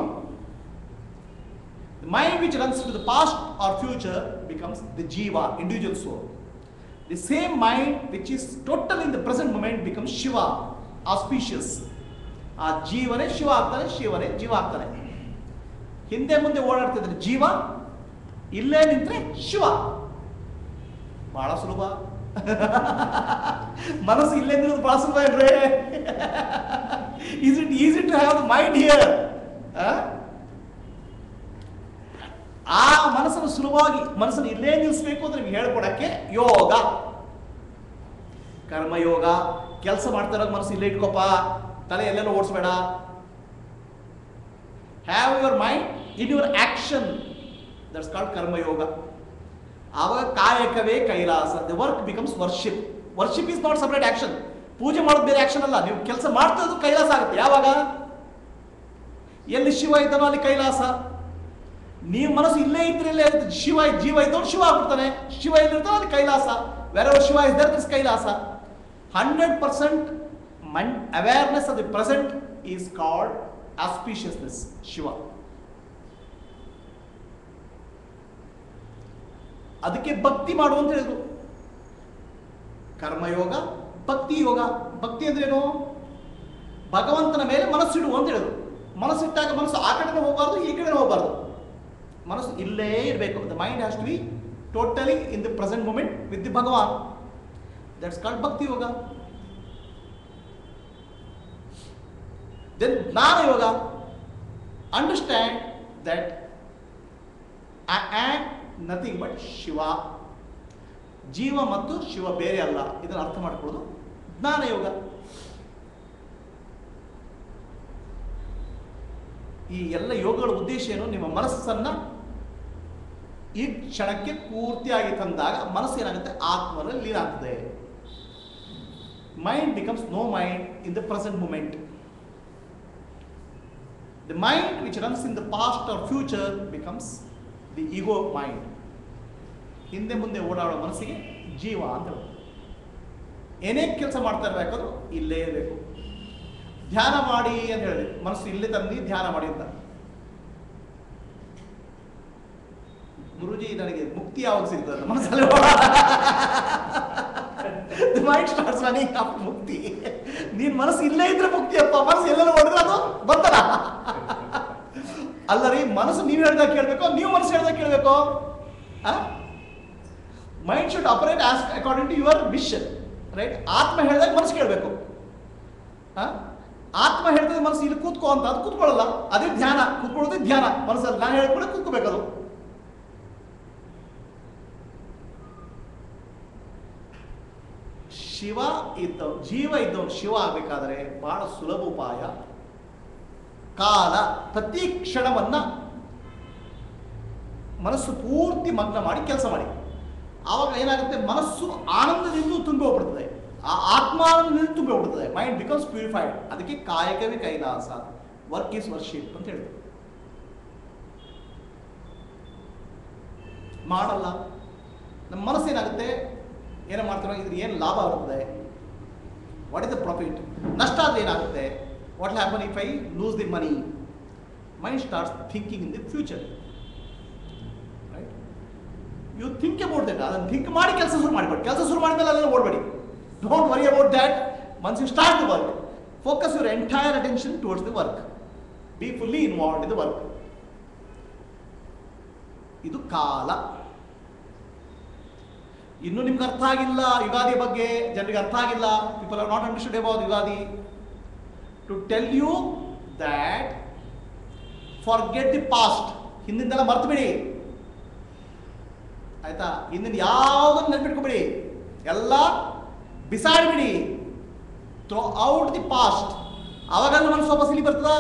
The mind which runs to the past or future becomes the jiva, individual soul. The same mind which is totally in the present moment becomes Shiva, auspicious. ಆ ಜೀವನೇ ಶಿವ ಆಗ್ತಾನೆ, ಶಿವನೇ ಜೀವ ಆಗ್ತಾನೆ. ಹಿಂದೆ ಮುಂದೆ ಓಡಾಡ್ತಿದ್ರೆ ಜೀವ, ಇಲ್ಲೇ ನಿಂತ್ರೆ ಶಿವ. ಬಹಳ ಸುಲಭ. ಮನಸ್ಸು ಇಲ್ಲೇ ನಿಲ್ಲೋದು ಬಹಳ ಸುಲಭ ಏನ್ರಿ? Is it easy to have the mind here? ಆ ಮನಸ್ಸನ್ನು ಸುಲಭವಾಗಿ ಮನಸ್ಸನ್ನು ಇಲ್ಲೇ ನಿಲ್ಲಿಸಬೇಕು ಅಂತ ನಿಮ್ಗೆ ಹೇಳ್ಕೊಡಕ್ಕೆ ಯೋಗ, ಕರ್ಮಯೋಗ. ಕೆಲಸ ಮಾಡ್ತಾ ಇರೋ ಮನಸ್ಸು ಇಲ್ಲೇ ಇಟ್ಕೋಪ, ತಲೆ ಎಲ್ಲೆಲ್ಲೋ ಓಡಿಸ್ಬೇಡ. Have your mind in your action, that's called karmayoga. ಆವಾಗ ಕಾಯಕವೇ ಕೈಲಾಸ. The work becomes worship. Worship is not separate action. ಪೂಜೆ ಮಾಡೋದು ಬೇರೆ ಆಕ್ಷನ್ ಅಲ್ಲ. ನೀವು ಕೆಲಸ ಮಾಡ್ತಾ ಇರೋದು ಕೈಲಾಸ ಆಗುತ್ತೆ. ಯಾವಾಗ ಎಲ್ಲಿ ಶಿವ ಇದ್ದಾನೋ ಅಲ್ಲಿ ಕೈಲಾಸ. ನೀವು ಮನಸ್ಸು ಇಲ್ಲೇ ಇದ್ರೆ ಇಲ್ಲೇ ಶಿವ, ಜೀವ ಇದ್ದವನು ಶಿವ ಆಗ್ಬಿಡ್ತಾನೆ. ಶಿವ ಎಲ್ಲಿರ್ತಾನೆ ಅಲ್ಲಿ Kailasa. Wherever Shiva is there, this Kailasa. 100% awareness of the present is called auspiciousness, Shiva. ಅದಕ್ಕೆ ಭಕ್ತಿ ಮಾಡು ಅಂತ ಹೇಳಿದ್ರು. ಕರ್ಮಯೋಗ, ಭಕ್ತಿ ಯೋಗ. ಭಕ್ತಿ ಅಂದ್ರೇನು? ಭಗವಂತನ ಮೇಲೆ ಮನಸ್ಸಿಡು ಅಂತ ಹೇಳಿದ್ರು. ಮನಸ್ಸಿಟ್ಟಾಗ ಮನಸ್ಸು ಆ ಕಡೆನೂ ಹೋಗಬಾರ್ದು, ಈ ಕಡೆನೂ ಹೋಗಬಾರ್ದು. ಮನಸ್ಸು ಇಲ್ಲೇ ಇರಬೇಕು. The mind has to be totally in the present moment with the Bhagwan. That's called bhakti yoga. Then jnana yoga. Understand that I am nothing but Shiva. ಜೀವ ಮತ್ತು ಶಿವ ಬೇರೆ ಅಲ್ಲ. ಇದನ್ನು ಅರ್ಥ ಮಾಡಿಕೊಳ್ಳೋದು ಜ್ಞಾನ ಯೋಗ. ಈ ಎಲ್ಲ ಯೋಗಗಳ ಉದ್ದೇಶ ಏನು? ನಿಮ್ಮ ಮನಸ್ಸನ್ನ ಈ ಕ್ಷಣಕ್ಕೆ ಪೂರ್ತಿಯಾಗಿ ತಂದಾಗ ಮನಸ್ಸು ಏನಾಗುತ್ತೆ? ಆತ್ಮದಲ್ಲಿ ಲೀನ ಆಗ್ತದೆ. Mind becomes no mind in the present moment. The mind which runs in the past or future becomes the ego mind. ಹಿಂದೆ ಮುಂದೆ ಓಡಾಡೋ ಮನಸ್ಸಿಗೆ ಜೀವ ಅಂತ ಹೇಳೋದು. ಏನೇ ಕೆಲಸ ಮಾಡ್ತಾ ಇರಬೇಕಾದ್ರೂ ಇಲ್ಲೇ ಇರಬೇಕು. ಧ್ಯಾನ ಮಾಡಿ ಅಂತ ಹೇಳಿದೆ. ಮನಸ್ಸು ಇಲ್ಲೇ ತಂದು ಧ್ಯಾನ ಮಾಡಿ ಅಂತ. ಗುರುಜಿ ನನಗೆ ಮುಕ್ತಿ ಯಾವಾಗ ಸಿಗ್ತದೆ? ಮನಸ್ಸಲ್ಲಿ ಮೈಂಡ್ ಸ್ಟಾರ್ಟ್ಸ್ ರನ್ನಿಂಗ್ ಆಫ್ಟರ್ ಮುಕ್ತಿ. ನೀನ್ ಮನಸ್ಸು ಇಲ್ಲೇ ಇದ್ರೆ ಮುಕ್ತಿ ಅಪ್ಪ. ಮನಸ್ಸು ಎಲ್ಲೆಲ್ಲ ಹೊಡೆದ್ರೆ ಅದು ಬರ್ತಲ್ಲ. ಅಲ್ಲ ರೀ, ಮನಸ್ಸು ನೀವು ಹೇಳ್ದಾಗ ಕೇಳಬೇಕು, ನೀವು ಮನಸ್ಸು ಹೇಳ್ದಾಗ ಕೇಳಬೇಕು. Mind should operate as according to your vision, right? ಆತ್ಮ ಹೇಳಿದಾಗ ಮನಸ್ಸು ಕೇಳಬೇಕು. ಆತ್ಮ ಹೇಳ್ತದೆ ಮನಸ್ಸು ಇಲ್ಲಿ ಕೂತ್ಕೋ ಅಂತ, ಅದು ಕೂತ್ಕೊಳ್ಳಲ್ಲ. ಅದೇ ಧ್ಯಾನ. ಕೂತ್ಕೊಳ್ಳೋದೇ ಧ್ಯಾನ. ಮನಸ್ಸಲ್ಲಿ ನಾನು ಹೇಳ್ಕೊಳ್ಳೆ ಕೂತ್ಕೋಬೇಕದು. ಶಿವ ಇದ್ದವ್, ಜೀವ ಇದ್ದವನು ಶಿವ ಆಗಬೇಕಾದ್ರೆ ಬಹಳ ಸುಲಭ ಉಪಾಯ. ಕಾಲ ಪ್ರತಿ ಕ್ಷಣವನ್ನ ಮನಸ್ಸು ಪೂರ್ತಿ ಮಗ್ನ ಮಾಡಿ ಕೆಲಸ ಮಾಡಿ. ಆವಾಗ ಏನಾಗುತ್ತೆ? ಮನಸ್ಸು ಆನಂದದಿಂದ ತುಂಬಿ ಹೋಗ್ಬಿಡ್ತದೆ. ಆ ಆತ್ಮಾನಂದದಿಂದ ತುಂಬಿ ಹೋಗ್ಬಿಡ್ತದೆ. Mind becomes purified. ಅದಕ್ಕೆ ಕಾಯಕವೇ ಕೈಲಾಸ, ವರ್ಕ್ ಈಸ್ ವರ್ಷಿಪ್ ಅಂತ ಹೇಳಿದ್ರು. ಮಾಡಲ್ಲ. ನಮ್ಮ ಮನಸ್ಸು ಏನಾಗುತ್ತೆ? ಏನೋ ಮಾಡ್ತಾರೋ ಇದ್ರ ಏನು ಲಾಭ ಬರ್ತದೆ? What is the profit? ನಷ್ಟ ಆದರೆ ಏನಾಗುತ್ತೆ? What happen if I lose the money? Mind starts thinking in the future, right? You think about that. ಅದನ್ನು ಥಿಂಕ್ ಮಾಡಿ ಕೆಲಸ ಶುರು ಮಾಡಿಬಿಡಿ. ಕೆಲಸ ಶುರು ಮಾಡಿದ್ಮೇಲೆ ಅಲ್ಲೆಲ್ಲ ಓಡಬೇಡಿ. Don't worry about that. Once you start the work, focus your entire attention towards the work. Be fully involved in the work. ಇದು ಕಾಲ. ಇನ್ನು ನಿಮ್ಗೆ ಅರ್ಥ ಆಗಿಲ್ಲ ಯುಗಾದಿ ಬಗ್ಗೆ, ಜನರಿಗೆ ಅರ್ಥ ಆಗಿಲ್ಲ. People are not understood about Ugadi. To tell you that forget the past. ಹಿಂದಿಂದೆಲ್ಲ ಮರ್ತು ಬಿಡಿ, ಆಯ್ತಾ? ಹಿಂದಿನ ಯಾವುದನ್ನು ನೆನಪಿಟ್ಕೊಬಿಡಿ, ಎಲ್ಲ ಬಿಸಾಡಿಬಿಡಿ. Throw out the past. ಆವಾಗ ಮನಸ್ಸು ವಾಪಸ್ ಇಲ್ಲಿ ಬರ್ತದ.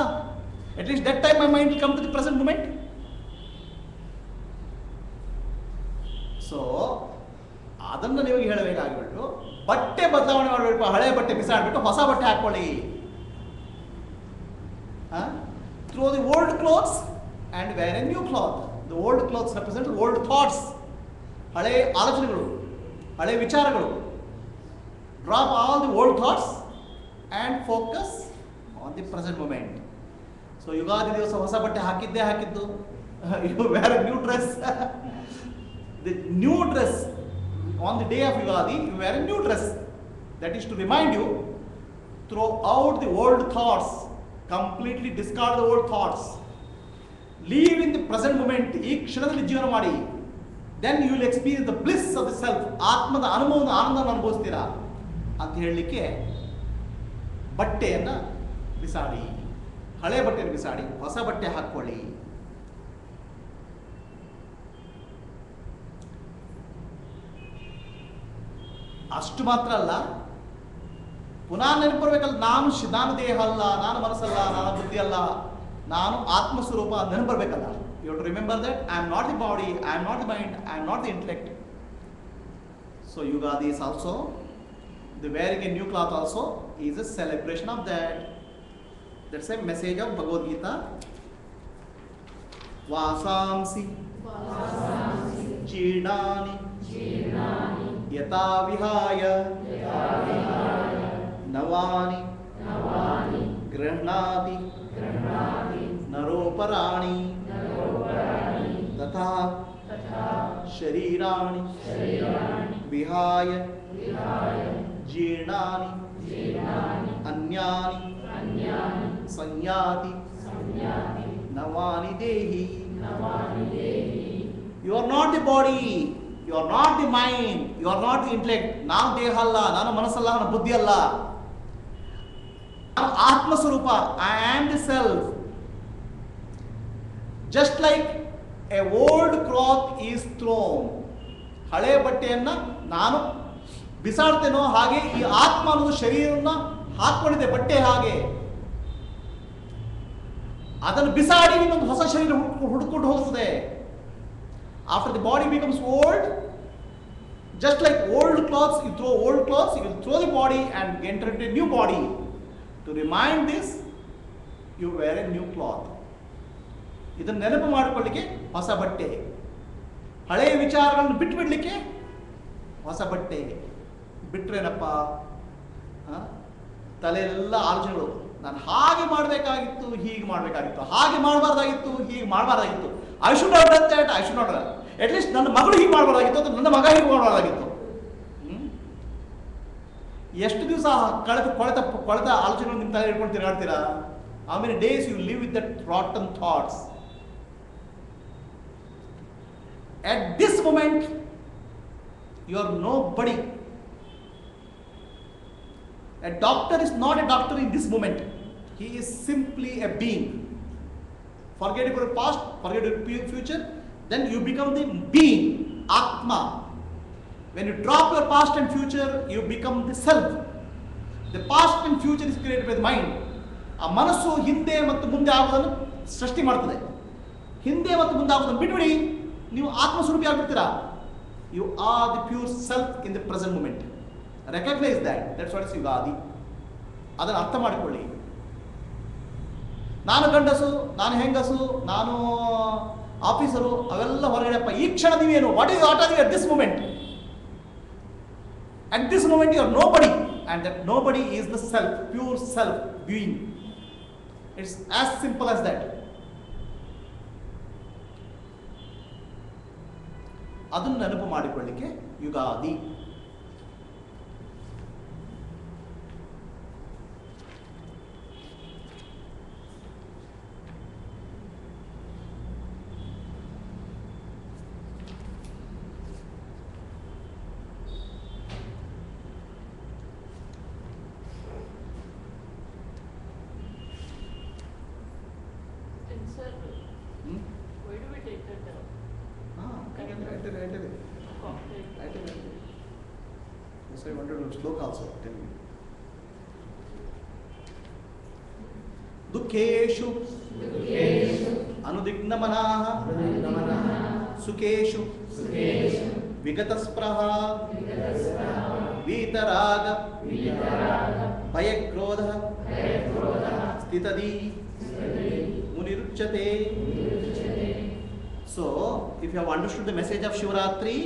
At least that time my mind come to the present moment. So ಅದನ್ನು ನಿಮಗೆ ಹೇಳಬೇಕಾಗಿಬಿಟ್ಟು ಬಟ್ಟೆ ಬದಲಾವಣೆ ಮಾಡಬೇಕು. ಹಳೆ ಬಟ್ಟೆ ಬಿಸಾಡ್ಬಿಟ್ಟು ಹೊಸ ಬಟ್ಟೆ ಹಾಕೊಳ್ಳಿ. Throw the old clothes and wear a new cloth. The old clothes represent old thoughts. ಹಳೆ ಆಲೋಚನೆಗಳು, ಹಳೆ ವಿಚಾರಗಳು. Drop all the old thoughts and focus on the present moment. So Ugadi ದಿವಸ ಹೊಸ ಬಟ್ಟೆ ಹಾಕಿದ್ದು. You wear a new dress. The new dress on the day of Yugadi, you wear a new dress. That is to remind you, throw out the old thoughts, completely discard the old thoughts, live in the present moment. ಈ ಕ್ಷಣದಲ್ಲಿ ಜೀವನ ಮಾಡಿ. Then you will experience the bliss of the self. ಆತ್ಮದ ಅನುಭವದ ಆನಂದವನ್ನು ಅನುಭವಿಸ್ತೀರಾ ಅಂತ ಹೇಳಲಿಕ್ಕೆ ಬಟ್ಟೆಯನ್ನು ಬಿಸಾಡಿ, ಹಳೆ ಬಟ್ಟೆಯನ್ನು ಬಿಸಾಡಿ ಹೊಸ ಬಟ್ಟೆ ಹಾಕ್ಕೊಳ್ಳಿ. ಅಷ್ಟು ಮಾತ್ರ ಅಲ್ಲ, ಪುನಃ ನೆನಪು ಬರಬೇಕಲ್ಲ, ನಾನು ದೇಹ ಅಲ್ಲ, ನಾನು ಮನಸ್ಸಲ್ಲ, ನಾನು ಬುದ್ಧಿ ಅಲ್ಲ, ನಾನು ಆತ್ಮಸ್ವರೂಪ ನೆನಪು ಬರಬೇಕಲ್ಲ. You have to remember that I am not the body, I am not the mind, I am not the intellect. So Ugadi is also the varying A new cloth also is A celebration of that. That's A message of Bhagavad Gita. ವಾಸಾಂಸಿ ಜೀರ್ಣಾನಿ ಯಥಾ ವಿಹಾಯ ನವಾನಿ ಗೃಹ್ಣಾತಿ ನರೋಪರಾಣಿ ತಥಾ ಶರೀರಾಣಿ ವಿಹಾಯ ಜೀರ್ಣಾನಿ ಅನ್ಯಾನಿ ಸಂಯಾತಿ ನವಾನಿ ದೇಹಿ. You are not the body, you are not the mind, you are not the intellect. ನಾನು ದೇಹ ಅಲ್ಲ, ನಾನು ಮನಸ್ಸಲ್ಲ, ನಾನು ಬುದ್ಧಿ ಅಲ್ಲ, ನಾನು ಆತ್ಮ ಸ್ವರೂಪ. I am the self. Just like a old cloth is thrown, ಹಳೆ ಬಟ್ಟೆಯನ್ನ ನಾನು ಬಿಸಾಡ್ತೇನೋ ಹಾಗೆ ಈ ಆತ್ಮ ಅನ್ನೋದು ಶರೀರವನ್ನು ಹಾಕೊಂಡಿದೆ ಬಟ್ಟೆ ಹಾಗೆ. ಅದನ್ನು ಬಿಸಾಡಿ ಇನ್ನೊಂದು ಹೊಸ ಶರೀರ ಹುಡುಕೊಂಡು ಹೋಗ್ತದೆ. After the body becomes old, just like old clothes, you throw old clothes, you will throw the body and enter into a new body. To remind this, you wear a new cloth. ಇದನ್ನು ನೆನಪು ಮಾಡಿಕೊಳ್ಳಿಕ್ಕೆ ಹೊಸ ಬಟ್ಟೆ, ಹಳೆಯ ವಿಚಾರಗಳನ್ನು ಬಿಟ್ಟು ಬಿಡಲಿಕ್ಕೆ ಹೊಸ ಬಟ್ಟೆ. ಬಿಟ್ರೇನಪ್ಪ ತಲೆಯೆಲ್ಲ ಆಲೋಚನೆಗಳು, ನಾನು ಹಾಗೆ ಮಾಡಬೇಕಾಗಿತ್ತು, ಹೀಗೆ ಮಾಡಬೇಕಾಗಿತ್ತು, ಹಾಗೆ ಮಾಡಬಾರ್ದಾಗಿತ್ತು, ಹೀಗೆ ಮಾಡಬಾರ್ದಾಗಿತ್ತು. I should not done that, I should not done. At least ನನ್ನ ಮಗಳು ಹೀಗೆ ಮಾಡಬಾರ್ದಾಗಿತ್ತು ಅಥವಾ ನನ್ನ ಮಗ ಹೀಗೆ ಮಾಡಬಾರ್ದಾಗಿತ್ತು. ಎಷ್ಟು ದಿವಸ ಕೊಳೆತ ಆಲೋಚನೆಗಳು ನಿಮ್ಮ ತಲೆ ಇಟ್ಕೊಂಡು ತಿರುಗಾಡ್ತೀರಾ? How many days you live with that rotten thoughts? At this moment, you are nobody. A doctor is not a doctor in this moment. He is simply a being. Forget your past, forget your future, then you become the being, Atma. When you drop your past and future, you become the self. The past and future is created by the mind. ಆ ಮನಸ್ಸು ಹಿಂದೆ ಮತ್ತು ಮುಂದೆ ಆಗುವುದನ್ನು ಸೃಷ್ಟಿ ಮಾಡ್ತದೆ. ಹಿಂದೆ ಮತ್ತು ಮುಂದೆ ಆಗುವುದನ್ನು ಬಿಟ್ಬಿಡಿ, ನೀವು ಆತ್ಮಸ್ವರೂಪಿ ಆಗ್ಬಿಡ್ತೀರಾ. You are the pure self in the present moment. Recognise that. That's what is Ugadi. ಅದನ್ನು ಅರ್ಥ ಮಾಡಿಕೊಳ್ಳಿ. ನಾನು ಗಂಡಸು, ನಾನು ಹೆಂಗಸು, ನಾನು ಆಫೀಸರು, ಅವೆಲ್ಲ ಹೊರಗಡೆಪ್ಪ. ಈ ಕ್ಷಣ ನೀವೇನು? What are you at this moment? At this moment you are nobody, and that nobody is the self, pure self being. It's as simple as that. ಅದನ್ನು ನೆನಪು ಮಾಡಿಕೊಳ್ಳಿಕ್ಕೆ Ugadi. Yes, I wanted to sloka also. Tell me. दुःखेषु अनुदिग्नमनाः सुखेषु विगतस्पृहा वीतराग भयक्रोधः स्थितधी मुनिरुच्यते. So, if you have understood the message of Shivaratri,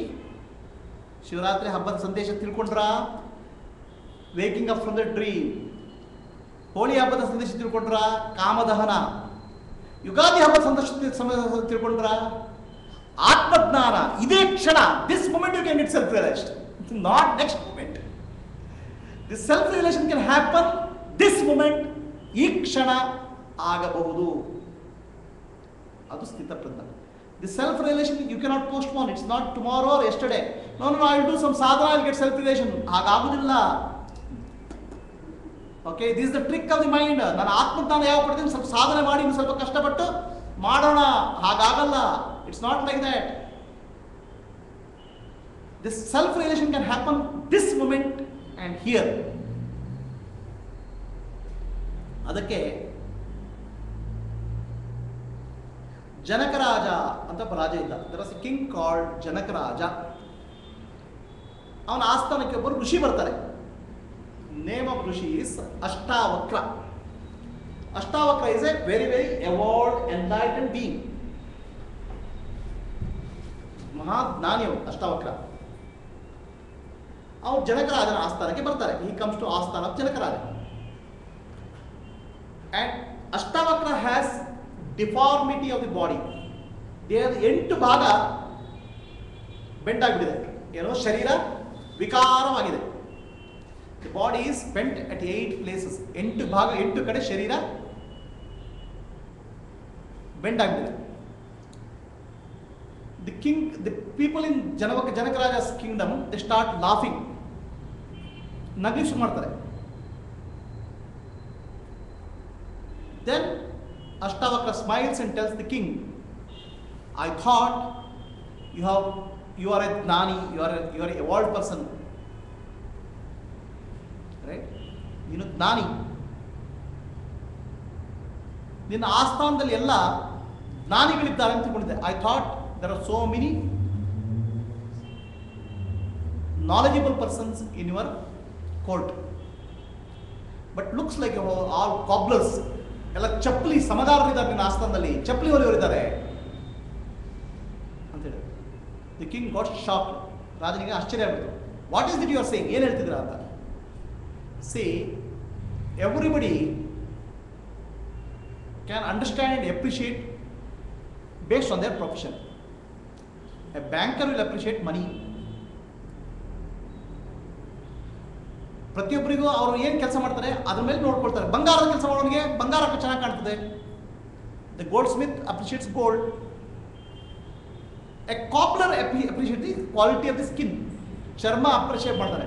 Shivaratri ಹಬ್ಬದ ಸಂದೇಶ ತಿಳ್ಕೊಂಡ್ರಾ? Waking up from the dream. Holi ಹಬ್ಬದ ಸಂದೇಶ ತಿಳ್ಕೊಂಡ್ರಾ? ಕಾಮದಹನ. ಯುಗಾದಿ ಹಬ್ಬದ ಸಂದೇಶ ತಿಳ್ಕೊಂಡ್ರಾ? ಆತ್ಮಜ್ಞಾನ. ಇದೇ ಕ್ಷಣ, this moment you can get self realised, not next moment. This self realisation can happen this moment. ಈ ಕ್ಷಣ ಆಗಬಹುದು. ಅದು ಸ್ಥಿತಪ್ರಜ್ಞ. The self-realization you cannot postpone. It's not tomorrow or yesterday. No, I will do some sadhana, I will get self-realization. ಹಾಗಾಗುವುದಿಲ್ಲ. Okay, this is the trick of the mind. ನಾನು ಆತ್ಮಜ್ಞಾನ ಯಾವ ಪಡೆದಿದ್ದೀನಿ, ಸ್ವಲ್ಪ ಸಾಧನೆ ಮಾಡಿ, ಇನ್ನು ಸ್ವಲ್ಪ ಕಷ್ಟಪಟ್ಟು ಮಾಡೋಣ, ಹಾಗಾಗಲ್ಲ. It's not like that. This self-realization can happen this moment and here. ಅದಕ್ಕೆ ಜನಕರಾಜ ಅಂತ ಒಬ್ಬ ರಾಜ ಇದ್ದ. There was a king called Janakaraja. ಅವನ ಆಸ್ಥಾನಕ್ಕೆ ಒಬ್ಬರು ಋಷಿ ಬರ್ತಾರೆ. Name of rishi is Ashtavakra. Ashtavakra is a very very evolved enlightened being. ಮಹಾಜ್ಞಾನಿ ಅವರು ಅಷ್ಟಾವಕ್ರ. ಅವ್ರು ಜನಕರಾಜನ ಆಸ್ಥಾನಕ್ಕೆ ಬರ್ತಾರೆ. He comes to asthana of Janakaraja. And Ashtavakra has deformity of the body. ದೇಹದ 8 ಭಾಗ ಬೆಂಡ್ ಆಗಿಬಿಟ್ಟಿದೆ. ಏನೋ ಶರೀರ ವಿಕಾರವಾಗಿದೆ. The body is bent at 8 places. 8 ಭಾಗ, 8 ಕಡೆ ಶರೀರ ಬೆಂಡ್ ಆಗಿಬಿಟ್ಟಿದೆ. The people in Janakaraja's kingdom they start laughing. ನಗಲಿ ಶುರು ಮಾಡ್ತಾರೆ. Then Ashtavakra smiles and tells the king, I thought you are a gnani, you are a evolved person, right? ನೀನು ಜ್ಞಾನಿ. ನಿನ್ನ ಆಸ್ಥಾನದಲ್ಲಿ ಎಲ್ಲ ಜ್ಞಾನಿಗಳಿದ್ದಾರೆ ಅಂತ ತಿಳ್ಕೊಂಡಿದ್ದೆ. I thought there are so many knowledgeable persons in your court, but looks like you are all cobblers. ಎಲ್ಲ ಚಪ್ಪಲಿ ಸಮಗಾರರಿದ್ದಾರೆ ನಿನ್ನ ಆಸ್ಥಾನದಲ್ಲಿ, ಚಪ್ಪಲಿ ಹೊಲಿಯವರಿದ್ದಾರೆ ಅಂತೇಳಿ. The king got shock. ರಾಜನಿಗೆ ಆಶ್ಚರ್ಯ ಆಗ್ಬಿಟ್ಟು, what is that you are saying, ಏನು ಹೇಳ್ತಿದ್ದೀರಾ ಅಂತ. See, everybody can understand and appreciate based on their profession. A banker will appreciate money. ಪ್ರತಿಯೊಬ್ಬರಿಗೂ ಅವರು ಏನು ಕೆಲಸ ಮಾಡ್ತಾರೆ ಅದ್ರ ಮೇಲೆ ನೋಡ್ಕೊಳ್ತಾರೆ. ಬಂಗಾರದ ಕೆಲಸ ಮಾಡೋನಿಗೆ ಬಂಗಾರ ಚೆನ್ನಾಗಿ ಕಾಣ್ತದೆ. The goldsmith appreciates gold. A cobbler appreciate the quality of the skin. ಚರ್ಮ ಅಪ್ರಿಷಿಯೇಟ್ ಮಾಡ್ತಾರೆ.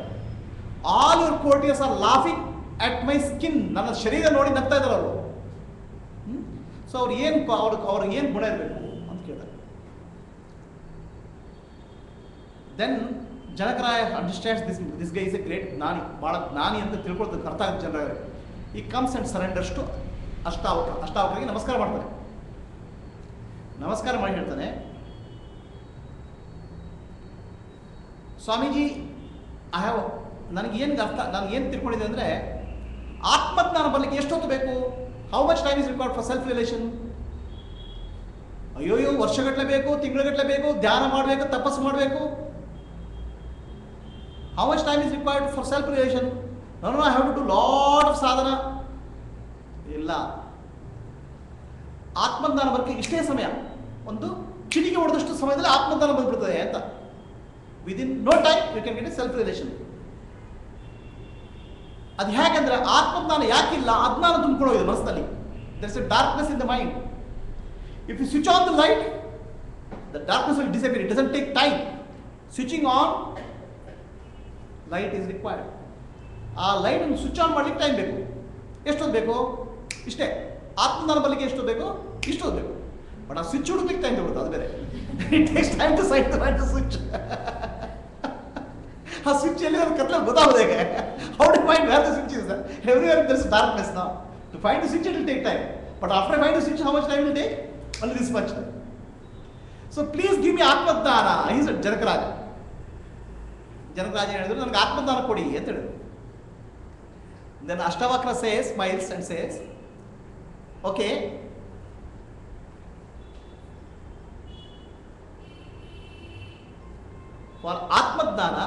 All your courtiers are laughing at my skin. ನನ್ನ ಶರೀರ ನೋಡಿ ನಗ್ತಾ ಇದ್ದಾರೆ ಅವರು. ಸೊ ಅವ್ರಿಗೆ ಏನು ಗುಣ ಇರಬೇಕು ಅಂತ ಕೇಳ್ತಾರೆ. Then Janakaraya understands this guy is a great jnani. ಭಾಳ ಜ್ಞಾನಿ ಅಂತ ತಿಳ್ಕೊಳ್ತಾರೆ, ಅರ್ಥ ಆಗುತ್ತೆ ಜನರಿಗೆ. He comes and surrenders to Ashtavakra. ಅಷ್ಟಾವಕ್ರಿಗೆ ನಮಸ್ಕಾರ ಮಾಡ್ತಾರೆ. ನಮಸ್ಕಾರ ಮಾಡಿ ಹೇಳ್ತಾನೆ, ಸ್ವಾಮೀಜಿ, ನನಗೇನು ತಿಳ್ಕೊಂಡಿದೆ ಅಂದರೆ, ಆತ್ಮಜ್ಞಾನ ಬರಲಿಕ್ಕೆ ಎಷ್ಟೊತ್ತು ಬೇಕು? How much time is required for self realisation? ಅಯ್ಯೋ ವರ್ಷಗಟ್ಟಲೆ ಬೇಕು, ತಿಂಗಳಗಟ್ಟಲೆ ಬೇಕು, ಧ್ಯಾನ ಮಾಡಬೇಕು, ತಪಸ್ಸು ಮಾಡಬೇಕು. How much time is required for self-realization? No, I have to do lot of sadhana. ಇಲ್ಲ, ಆತ್ಮಜ್ಞಾನ ಬರಕ್ಕೆ ಇಷ್ಟೇ ಸಮಯ, ಒಂದು ಚಿಟಿಕೆ ಹೊಡೆದಷ್ಟು ಸಮಯದಲ್ಲಿ ಆತ್ಮಜ್ಞಾನ ಬಂದ್ಬಿಡ್ತದೆ ಅಂತ. Within no time you can get a self realisation. ಅದು ಹೇಗೆಂದ್ರೆ, ಆತ್ಮಜ್ಞಾನ ಯಾಕಿಲ್ಲ? ಅಜ್ಞಾನ ತುಂಬಿಕೊಳ್ಳೋದು ಮನಸ್ಸಲ್ಲಿ. there is a darkness in the mind. If you switch on the light, the darkness will disappear. It doesn't take time. Switching on light is required. ಆ ಲೈಟನ್ನು switch on ಮಾಡಲಿಕ್ಕೆ time ಬೇಕು. ಎಷ್ಟೊತ್ತು ಬೇಕು? ಇಷ್ಟೇ. ಆತ್ಮಜ್ಞಾನ ಬರಲಿಕ್ಕೆ ಎಷ್ಟೊತ್ತು ಬೇಕು? ಇಷ್ಟೊತ್ತು ಬೇಕು. ಬಟ್ ಆ ಸ್ವಿಚ್ ಹುಡುಕ್ಲಿಕ್ಕೆ ಟೈಮ್ ತಗೊಳ್ಳುತ್ತೆ, ಅದು ಬೇರೆ. It takes time to sight the switch. ಎಲ್ಲಿ ಕತ್ಲಲ್ಲಿ ಗೊತ್ತಾಗೋದು ಹೇಗೆ? How do find where the switch is? Everywhere there is darkness now. To find the switch it will take time. But after find the switch how much time will take? Only this much. So please give me atmajnana. Is Janakaraja. Janakaraja ಹೇಳಿದ್ರು ನನಗೆ ಆತ್ಮಜ್ಞಾನ ಕೊಡಿ ಅಂತ ಹೇಳಿದ್ರು. Then Ashtavakra says, smiles and says, okay, for atmajnana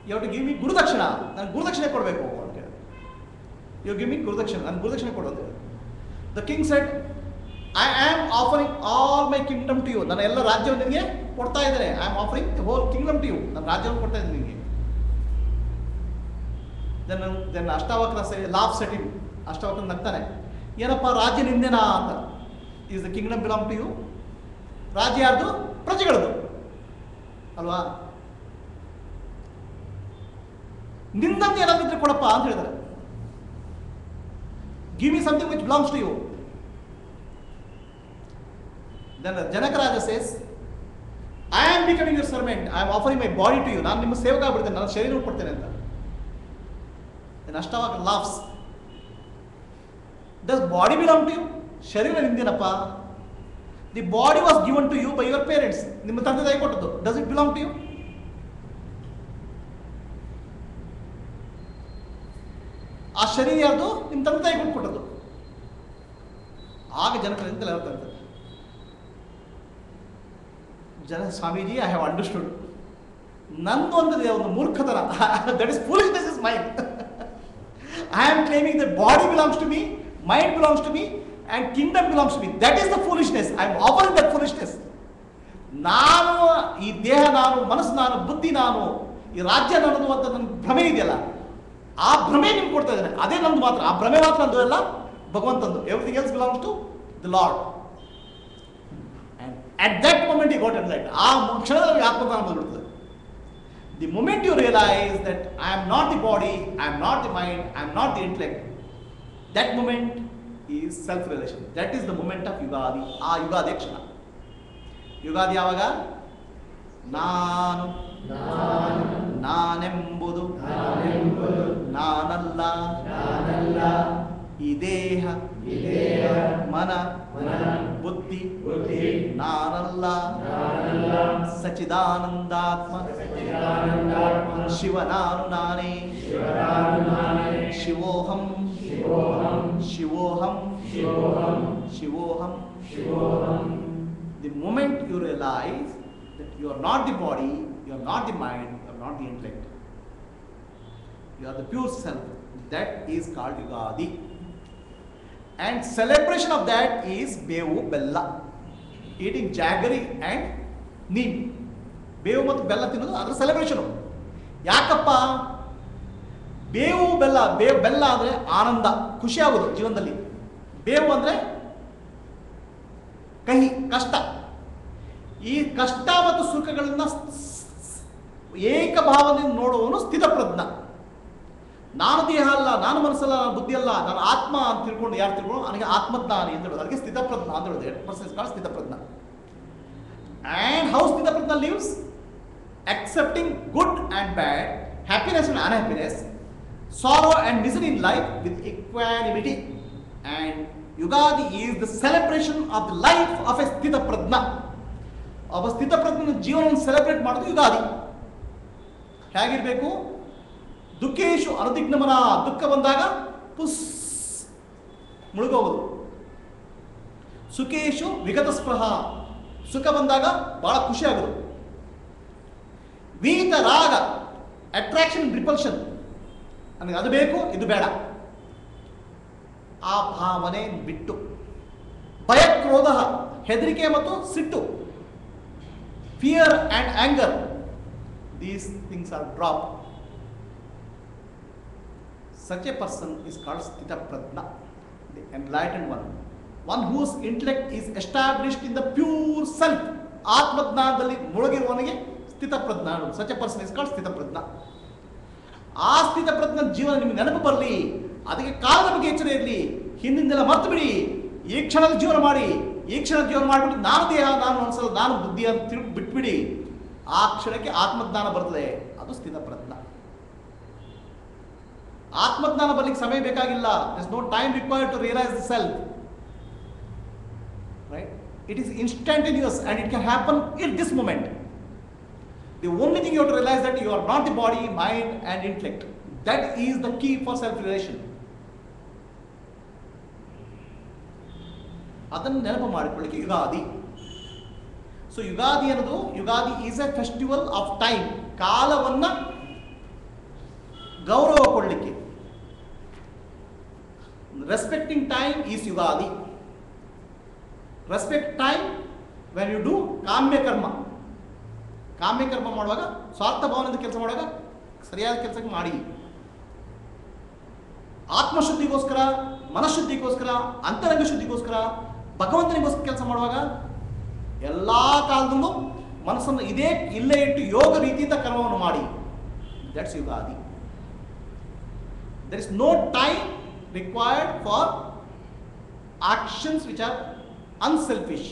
you have to give me gurudakshina. ನಾನು ಗುರುದಕ್ಷಿಣೆ ಕೊಡಬೇಕು ಅಂತ ಹೇಳಿ. ಯು ಗಿವ್ ಮಿ ಗುರುದಕ್ಷಿಣೆ, ನಾನು ಗುರುದಕ್ಷಿಣೆ ಕೊಡು ಅಂತ ಹೇಳಿ. The king said, I am offering all my kingdom to you. ನನ್ನ ಎಲ್ಲ ರಾಜ್ಯವನ್ನು ನಿನಗೆ ಕೊಡ್ತಾ ಇದ್ದೇನೆ. I am offering the whole kingdom to you. ನನ್ನ ರಾಜ್ಯವನ್ನು ಕೊಡ್ತಾ ಇದ್ದೀನಿ ನಿನಗೆ. Then Ashtavakra laugh set in. Ashtavakra ನಗ್ತಾನೆ, ಏನಪ್ಪ ರಾಜ್ಯ ನಿಂದೇನಾ ಅಂತ. Is the kingdom belong to you? ರಾಜ್ಯ ಯಾರ್ದು? ಪ್ರಜೆಗಳದು ಅಲ್ವಾ? ನಿಂದಂತೆ ಏನಾದಿದ್ರೆ ಕೊಡಪ್ಪ ಅಂತ ಹೇಳಿದ್ದಾರೆ. Give me something which belongs to you. Then Janakaraja says, I am becoming your servant. I am offering my body to you. ನಾನು ನಿಮ್ಮ ಸೇವಕ ಆಗ್ಬಿಡ್ತೇನೆ, ನನ್ನ ಶರೀರ ಕೊಡ್ತೇನೆ ಅಂತ. Then Ashtavakra laughs, does body belong to you? ಶರೀರ ನಿಂದೇನಪ್ಪ. The body was given to you by your parents. ನಿಮ್ಮ ತಂದೆ ತಾಯಿ ಕೊಟ್ಟದ್ದು. Does it belong to you? ಆ ಶರೀರ ಯಾರ್ದು? ನಿಮ್ಮ ತಂದೆ ತಾಯಿ ಕೊಟ್ಟದ್ದು. ಆಗ ಜನಕರು ಎಂತೆಲ್ಲ ಹೇಳ್ತಾ ಇರ್ತಾರೆ, ಸ್ವಾಮೀಜಿ, ಐ ಹ್ಯಾವ್ ಅಂಡರ್ಸ್ಟುಡ್. ನಂದು ಒಂದು ಮೂರ್ಖತನ. That is foolishness is mind. I am claiming that body belongs to me, mind belongs to me, and kingdom belongs to me. That is the foolishness. I am offering that foolishness. ನಾನು ಈ ದೇಹ ನಾನು, ಮನಸ್ಸು ನಾನು, ಬುದ್ಧಿ ನಾನು, ಈ ರಾಜ್ಯ ನನ್ನದು ಅಂತ ನನ್ನ ಭ್ರಮೆ ಇದೆಯಲ್ಲ, ಆ ಭ್ರಮೆ ನಿಮ್ಗೆ ಕೊಡ್ತಾ ಇದ್ದೇನೆ. ಅದೇ ನಂದು ಮಾತ್ರ. ಆ ಭ್ರಮೆ ಮಾತ್ರ ನಂದು ಅಲ್ಲ, ಭಗವಂತಂದು. Everything else belongs to the lord. And at that moment he got enlightened. ಆ ಕ್ಷಣದಲ್ಲಿ ಆತ್ಮಜ್ಞಾನ ಬಂದ್ಬಿಡ್ತದೆ. The moment you realize that I am not the body, I am not the mind, I am not the intellect, that moment is self-realization. That is the moment of Ugadi. ಆ ಯುಗಾದಿ ಕ್ಷಣ. ಯುಗಾದಿ ಯಾವಾಗ? ನಾನು ನಾನೆಂಬುದು ನಾನಲ್ಲ, ಈ ದೇಹ ಮನ ಬುದ್ಧಿ ನಾನಲ್ಲ, ಸಚ್ಚಿದಾನಂದಾತ್ಮ ಶಿವ ನಾನು ನಾನೇ, ಶಿವೋಹಂ ಶಿವೋಹಂ ಶಿವೋಹಂ. The moment you realize that you are not the body, you are not the mind, you are not the intellect, you are the pure self, that is called Yugadi. And celebration of that is Bevu Bella, eating jaggery and neem. ಬೇವು ಮತ್ತು ಬೆಲ್ಲ ತಿನ್ನೋದು ಅದರ celebration. ಯಾಕಪ್ಪ? ಬೇವು ಬೆಲ್ಲ, ಬೆಲ್ಲ ಅಂದರೆ ಆನಂದ, ಖುಷಿ ಆಗೋದು ಜೀವನದಲ್ಲಿ. ಬೇವು ಅಂದರೆ ಕಹಿ, ಕಷ್ಟ. ಈ ಕಷ್ಟ ಮತ್ತು ಸುಖಗಳನ್ನ ಏಕಭಾವದಿಂದ ನೋಡುವವನು ಸ್ಥಿತಪ್ರಜ್ಞ. ನಾನು ದೇಹ ಅಲ್ಲ, ನಾನು ಮನಸ್ಸಲ್ಲ, ನಾನು ಬುದ್ಧಿ ಅಲ್ಲ, ನಾನು ಆತ್ಮ ಅಂತ ತಿಳ್ಕೊಂಡು ಯಾರು ತಿಳ್ಕೊಂಡು ನನಗೆ ಆತ್ಮಜ್ಞಾನಿ ಅಂತ ಹೇಳೋದು. ಅದಕ್ಕೆ ಸ್ಥಿತಪ್ರಜ್ಞ ಅಂತ ಹೇಳೋದು. 8% ಸ್ಥಿತಪ್ರಜ್ಞ. And how ಸ್ಥಿತಪ್ರಜ್ಞ lives? Accepting good and bad, happiness and unhappiness, sorrow and misery in life with equanimity. And Yugadi is the celebration of the life of a ಸ್ಥಿತಪ್ರಜ್ಞ. ಒಬ್ಬ ಸ್ಥಿತಪ್ರಜ್ಞನ ಜೀವನವನ್ನು ಸೆಲೆಬ್ರೇಟ್ ಮಾಡೋದು ಯುಗಾದಿ. ಹೇಗಿರಬೇಕು? ದುಃಖೇಶು ಅನುದಿಗ್ನಮನ. ದುಃಖ ಬಂದಾಗ ಪುಸ್ ಮುಳುಗೋಗೋದು. ಸುಖೇಶು ವಿಗತ ಸ್ಪೃಹ. ಸುಖ ಬಂದಾಗ ಬಹಳ ಖುಷಿ ಆಗೋದು. ವೀತ ರಾಗ, ಅಟ್ರಾಕ್ಷನ್, ರಿಪಲ್ಷನ್. ನನಗೆ ಅದು ಬೇಕು, ಇದು ಬೇಡ. ಆ ಭಾವನೆ ಬಿಟ್ಟು ಭಯ, ಕ್ರೋಧ, ಹೆದರಿಕೆ ಮತ್ತು ಸಿಟ್ಟು, fear and anger, these things are drop. Such a person is called Sthitaprajna, the enlightened one. One whose intellect is established in the pure self. ಆತ್ಮಜ್ಞಾನದಲ್ಲಿ ಮುಳುಗಿರುವವನಿಗೆ ಸ್ಥಿತಪ್ರಜ್ಞ. Such a person is called Sthitaprajna. ಆ ಸ್ಥಿತಪ್ರಜ್ಞ ಜೀವನ ನಿಮಗೆ ನೆನಪು ಬರಲಿ, ಅದಕ್ಕೆ ಕಾಲದ ಬಗ್ಗೆ ಎಚ್ಚರ ಇರಲಿ. ಹಿಂದಿಂದೆಲ್ಲ ಮರ್ತು ಬಿಡಿ, ಈ ಕ್ಷಣದ ಜೀವನ ಮಾಡಿ. ಈ ಕ್ಷಣದ ಜೀವನ ಮಾಡಿಬಿಟ್ಟು ನಾನು ದೇಹ, ನಾನು ಮನಸ್ಸಲ್ಲ, ನಾನು ಬುದ್ಧಿ ಅಂತ ತಿರುಗಿ ಬಿಟ್ಬಿಡಿ. ಆ ಕ್ಷಣಕ್ಕೆ ಆತ್ಮಜ್ಞಾನ ಬರ್ತದೆ. ಅದು ಸ್ಥಿತಪ್ರಜ್ಞ. ಆತ್ಮಜ್ಞಾನ ಬರ್ಲಿಕ್ಕೆ ಸಮಯ ಬೇಕಾಗಿಲ್ಲ. There's no time required to realize the self. Right? It is instantaneous and it can happen in this moment. The only thing you have to realize that you are not the body, mind and intellect. That is the key for self-realization. ಅದನ್ನು ನೆನಪು ಮಾಡಿಕೊಳ್ಳಿಕ್ಕೆ Ugadi. So Ugadi ಅನ್ನೋದು, Ugadi is a festival of time, ಕಾಲವನ್ನು ಗೌರವ ಕೊಡಲಿಕ್ಕೆ. Respecting time is Ugadi. Respect time when you do kamyakarma. ಕಾಮ್ಯಕರ್ಮ ಮಾಡುವಾಗ, ಸ್ವಾರ್ಥ ಭಾವನೆಯಿಂದ ಕೆಲಸ ಮಾಡುವಾಗ ಸರಿಯಾದ ಕೆಲಸಕ್ಕೆ ಮಾಡಿ. ಆತ್ಮಶುದ್ಧಿಗೋಸ್ಕರ, ಮನಃಶುದ್ಧಿಗೋಸ್ಕರ, ಅಂತರಂಗ ಶುದ್ಧಿಗೋಸ್ಕರ, ಭಗವಂತನಿಗೋಸ್ಕರ ಕೆಲಸ ಮಾಡುವಾಗ ಎಲ್ಲ ಕಾಲದಲ್ಲೂ ಮನಸ್ಸನ್ನು ಇಲ್ಲೇ ಇಟ್ಟು ಯೋಗ ರೀತಿಯಿಂದ ಕರ್ಮವನ್ನು ಮಾಡಿ. That's Ugadi. There is no time required for actions which are unselfish.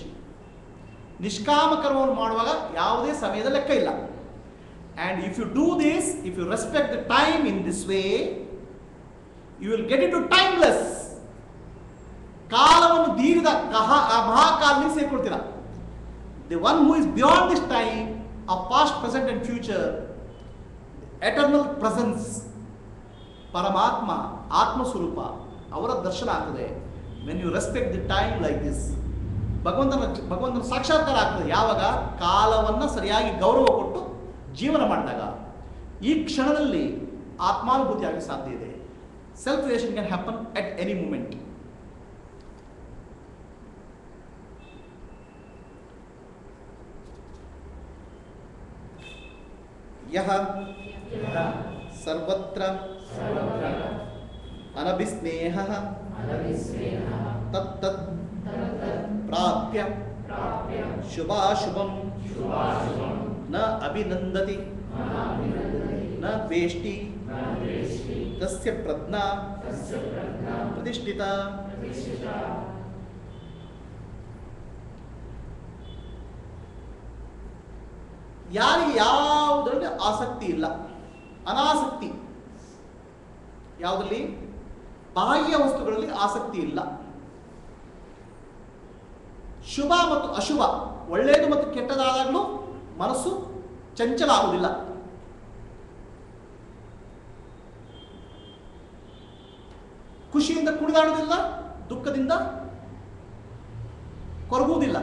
ನಿಷ್ಕಾಮ ಕರ್ಮವನ್ನು ಮಾಡುವಾಗ ಯಾವುದೇ ಸಮಯದ ಲೆಕ್ಕ ಇಲ್ಲ. And if you do this, if you respect the time in this way, you will get into timeless. ಕಾಲವನ್ನು ದೀರ್ಘ ಮಹಾಕಾಲದಲ್ಲಿ ಸೇರ್ಕೊಳ್ತೀರ. The one who is beyond this time of past, present and future, eternal presence, ಪರಮಾತ್ಮ, ಆತ್ಮಸ್ವರೂಪ, ಅವರ ದರ್ಶನ ಆಗ್ತದೆ. When you respect the time like this, ಭಗವಂತನ ಸಾಕ್ಷಾತ್ಕಾರ ಆಗ್ತದೆ. ಯಾವಾಗ ಕಾಲವನ್ನು ಸರಿಯಾಗಿ ಗೌರವ ಕೊಟ್ಟು ಜೀವನ ಮಾಡಿದಾಗ ಈ ಕ್ಷಣದಲ್ಲಿ ಆತ್ಮಾನುಭೂತಿ ಆಗಲಿಕ್ಕೆ ಸಾಧ್ಯ ಇದೆ. Self relation can happen at any moment. ಯಹ ಸರ್ವತ್ರ ಅನಭಿಸ್ನೇಹಃ ತತ್ತತ್ ಪ್ರಾಪ್ಯ ಶುಭಾಶುಭಂ ನ ಅಭಿನಂದತಿ ನ ದ್ವೇಷ್ಟಿ ತಸ್ಯ ಪ್ರಜ್ಞಾ ಪ್ರತಿಷ್ಠಿತಾ. ಯಾರಿಗೆ ಯಾವುದರಲ್ಲಿ ಆಸಕ್ತಿ ಇಲ್ಲ, ಅನಾಸಕ್ತಿ, ಯಾವುದರಲ್ಲಿ ಬಾಹ್ಯ ವಸ್ತುಗಳಲ್ಲಿ ಆಸಕ್ತಿ ಇಲ್ಲ, ಶುಭ ಮತ್ತು ಅಶುಭ, ಒಳ್ಳೆಯದು ಮತ್ತು ಕೆಟ್ಟದಾದಾಗಲೂ ಮನಸ್ಸು ಚಂಚಲ ಆಗುವುದಿಲ್ಲ, ಖುಷಿಯಿಂದ ಕುಣಿದಾಡುವುದಿಲ್ಲ, ದುಃಖದಿಂದ ಕೊರಗುವುದಿಲ್ಲ.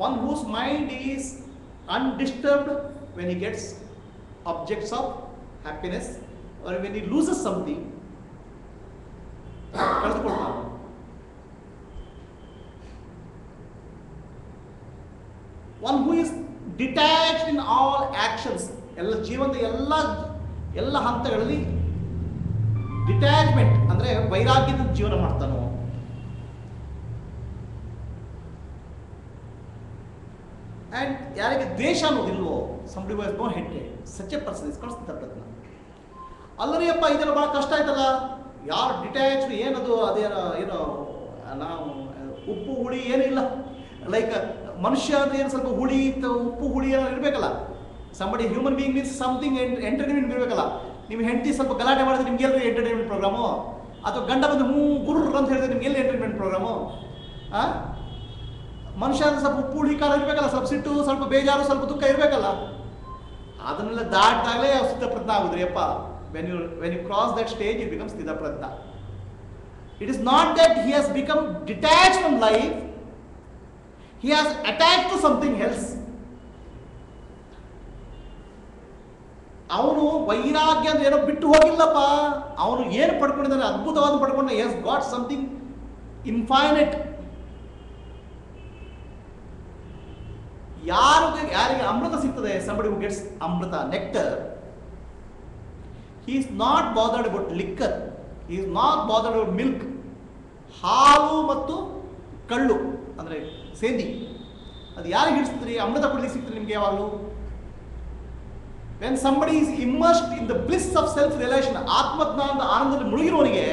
One whose mind is undisturbed when he gets objects of happiness or when he loses something, ಕಳೆದುಕೊಳ್ತಾನೆ. One who is detached in all actions, ಎಲ್ಲ ಜೀವನದ ಎಲ್ಲ ಹಂತಗಳಲ್ಲಿ ಡಿಟ್ಯಾಚ್ಮೆಂಟ್ ಅಂದರೆ ವೈರಾಗ್ಯದ ಜೀವನ ಮಾಡ್ತಾನೋ. And ಯಾರಿಗೆ ದ್ವೇಷ ಅನ್ನೋದಿಲ್ವೋ, somebody who has no hatred, such a person is called ಸ್ಥಿತಪ್ರಜ್ಞ. ಅಲ್ಲರಿಯಪ್ಪ ಇದೆಲ್ಲ ಭಾಳ ಕಷ್ಟ ಆಯ್ತಲ್ಲ, ಯಾರು ಡಿಟ್ಯಾಚ್ಡ್, ಏನದು ಏನೋ ನಾವು ಉಪ್ಪು ಹುಳಿ ಏನಿಲ್ಲ, ಲೈಕ್ ಮನುಷ್ಯ ಅಂದ್ರೆ ಏನು ಸ್ವಲ್ಪ ಹುಳಿ ಉಪ್ಪು ಹುಳಿ ಏನೋ ಇರಬೇಕಲ್ಲ. Somebody human being means something entertainment ಇರಬೇಕಲ್ಲ. ನೀವು ಹೆಂಡತಿ ಸ್ವಲ್ಪ ಗಲಾಟೆ ಮಾಡಿದ್ರೆ ನಿಮ್ಗೆ ಎಲ್ಲಿ ಎಂಟರ್ಟೈನ್ಮೆಂಟ್ ಪ್ರೋಗ್ರಾಮು, ಅಥವಾ ಗಂಡ ಬಂದು ಗುರ್ರ ಅಂತ ಹೇಳಿದ್ರೆ ನಿಮ್ಗೆ ಎಲ್ಲಿ ಎಂಟರ್ಟೈನ್ಮೆಂಟ್ ಪ್ರೋಗ್ರಾಮು? ಮನುಷ್ಯ ಅಂದ್ರೆ ಸ್ವಲ್ಪ ಉಪ್ಪು ಹುಳಿ ಖಾರ ಇರಬೇಕಲ್ಲ, ಸ್ವಲ್ಪ ಸಿಟ್ಟು, ಸ್ವಲ್ಪ ಬೇಜಾರು, ಸ್ವಲ್ಪ ದುಃಖ ಇರಬೇಕಲ್ಲ. ಅದನ್ನೆಲ್ಲ ದಾಟಿದಾಗಲೇ ಸ್ಥಿತಪ್ರಜ್ಞ ಆಗುದ್ರಿ ಅಪ್ಪ. when you cross that stage, you become ಸ್ಥಿತಪ್ರಜ್ಞ. It is not that he has become detached from life, he has attached to something else. ಅವನು ವೈರಾಗ್ಯ ಅಂದ್ರೆ ಏನೋ ಬಿಟ್ಟು ಹೋಗಿಲ್ಲಪ್ಪ, ಅವನು ಏನು ಪಡ್ಕೊಂಡಿದ್ದಾನೆ, ಅದ್ಭುತವಾದ ಪಡ್ಕೊಂಡ. he has got something infinite. ಯಾರಿಗೆ ಅಮೃತ ಸಿಗ್ತದೆ, somebody who gets Amrutha, nectar, he is not bothered about liquor, he is not bothered about milk. ಹಾಲು ಮತ್ತು ಕಳ್ಳು ಅಂದರೆ ಸೇಂದಿ, ಅದು ಯಾರಿಗೆ ಹಿಡಿಸ್ತದ್ರಿ? ಅಮೃತ ಕೊಡ್ಲಿಕ್ಕೆ ಸಿಗ್ತದೆ ನಿಮ್ಗೆ ಯಾವಾಗಲೂ. when somebody is immersed in the bliss of self realization, ಆತ್ಮಜ್ಞಾನದ ಆನಂದದಲ್ಲಿ ಮುಳುಗಿರೋನಿಗೆ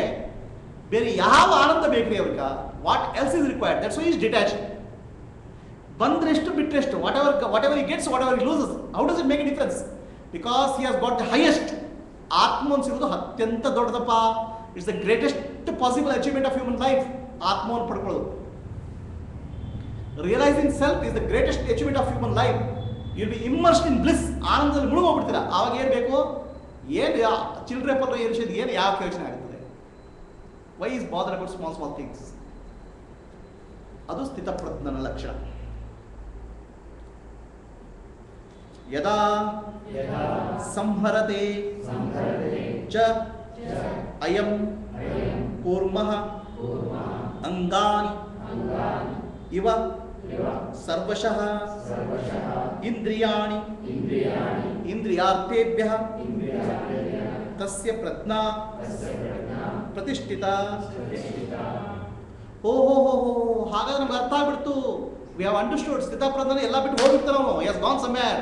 ಬೇರೆ ಯಾವ ಆನಂದ ಬೇಕ್ರಿ ಅವ್ರಿಗೆ? What else is required? That's why is detached. ಬಂದ್ರೆಷ್ಟು ಬಿಟ್ಟರೆಷ್ಟು, whatever he gets, whatever he loses, how does it make a difference? Because he has got the highest. ಆತ್ಮವನ್ನು ಸಿಗೋದು ಅತ್ಯಂತ ದೊಡ್ಡದಪ್ಪ. It's the greatest possible achievement of human life. ಆತ್ಮವನ್ನು ಪಡ್ಕೊಳ್ಳೋದು, realising self is the greatest achievement of human life. Will be immersed in bliss. ಆನಂದದಲ್ಲಿ ಮುಳುಗೋಗ್ಬಿಡ್ತೀರಾ. ಆವಾಗ ಏನು ಬೇಕು? ಏನು ಚಿಲ್ಡ್ರೆ ಪಲ್ರ ಏರಿಸಿದ ಏನು ಯಾವ ಯೋಚನೆ ಆಗುತ್ತದೆ? Why is bother about small small things? ಅದು ಸ್ಥಿತಪ್ರಜ್ಞನ ಲಕ್ಷಣ. ಯದಾ ಸಂಹರತೆ ಚ ಅಯಂ ಕೂರ್ಮಃ ಅಂಗಾನಿ ಇವ ಸರ್ವಶಃ ಇಂದ್ರಿಯಾಣಿ ಇಂದ್ರಿಯಾರ್ಥೇಭ್ಯಃ ತಸ್ಯ ಪ್ರಜ್ಞಾ ಪ್ರತಿಷ್ಠಿತ. ಹೋ ಹೋ ಹೋ ಹೋ, ಹಾಗಾದ್ರೆ ನಮ್ಗೆ ಅರ್ಥ ಆಗ್ಬಿಡ್ತು. We have understood. ಸ್ಥಿತಪ್ರಜ್ಞನ ಎಲ್ಲ ಬಿಟ್ಟು ಹೋಗ್ಬಿಡ್ತಾನೆ ಅವನು. Is gone somewhere.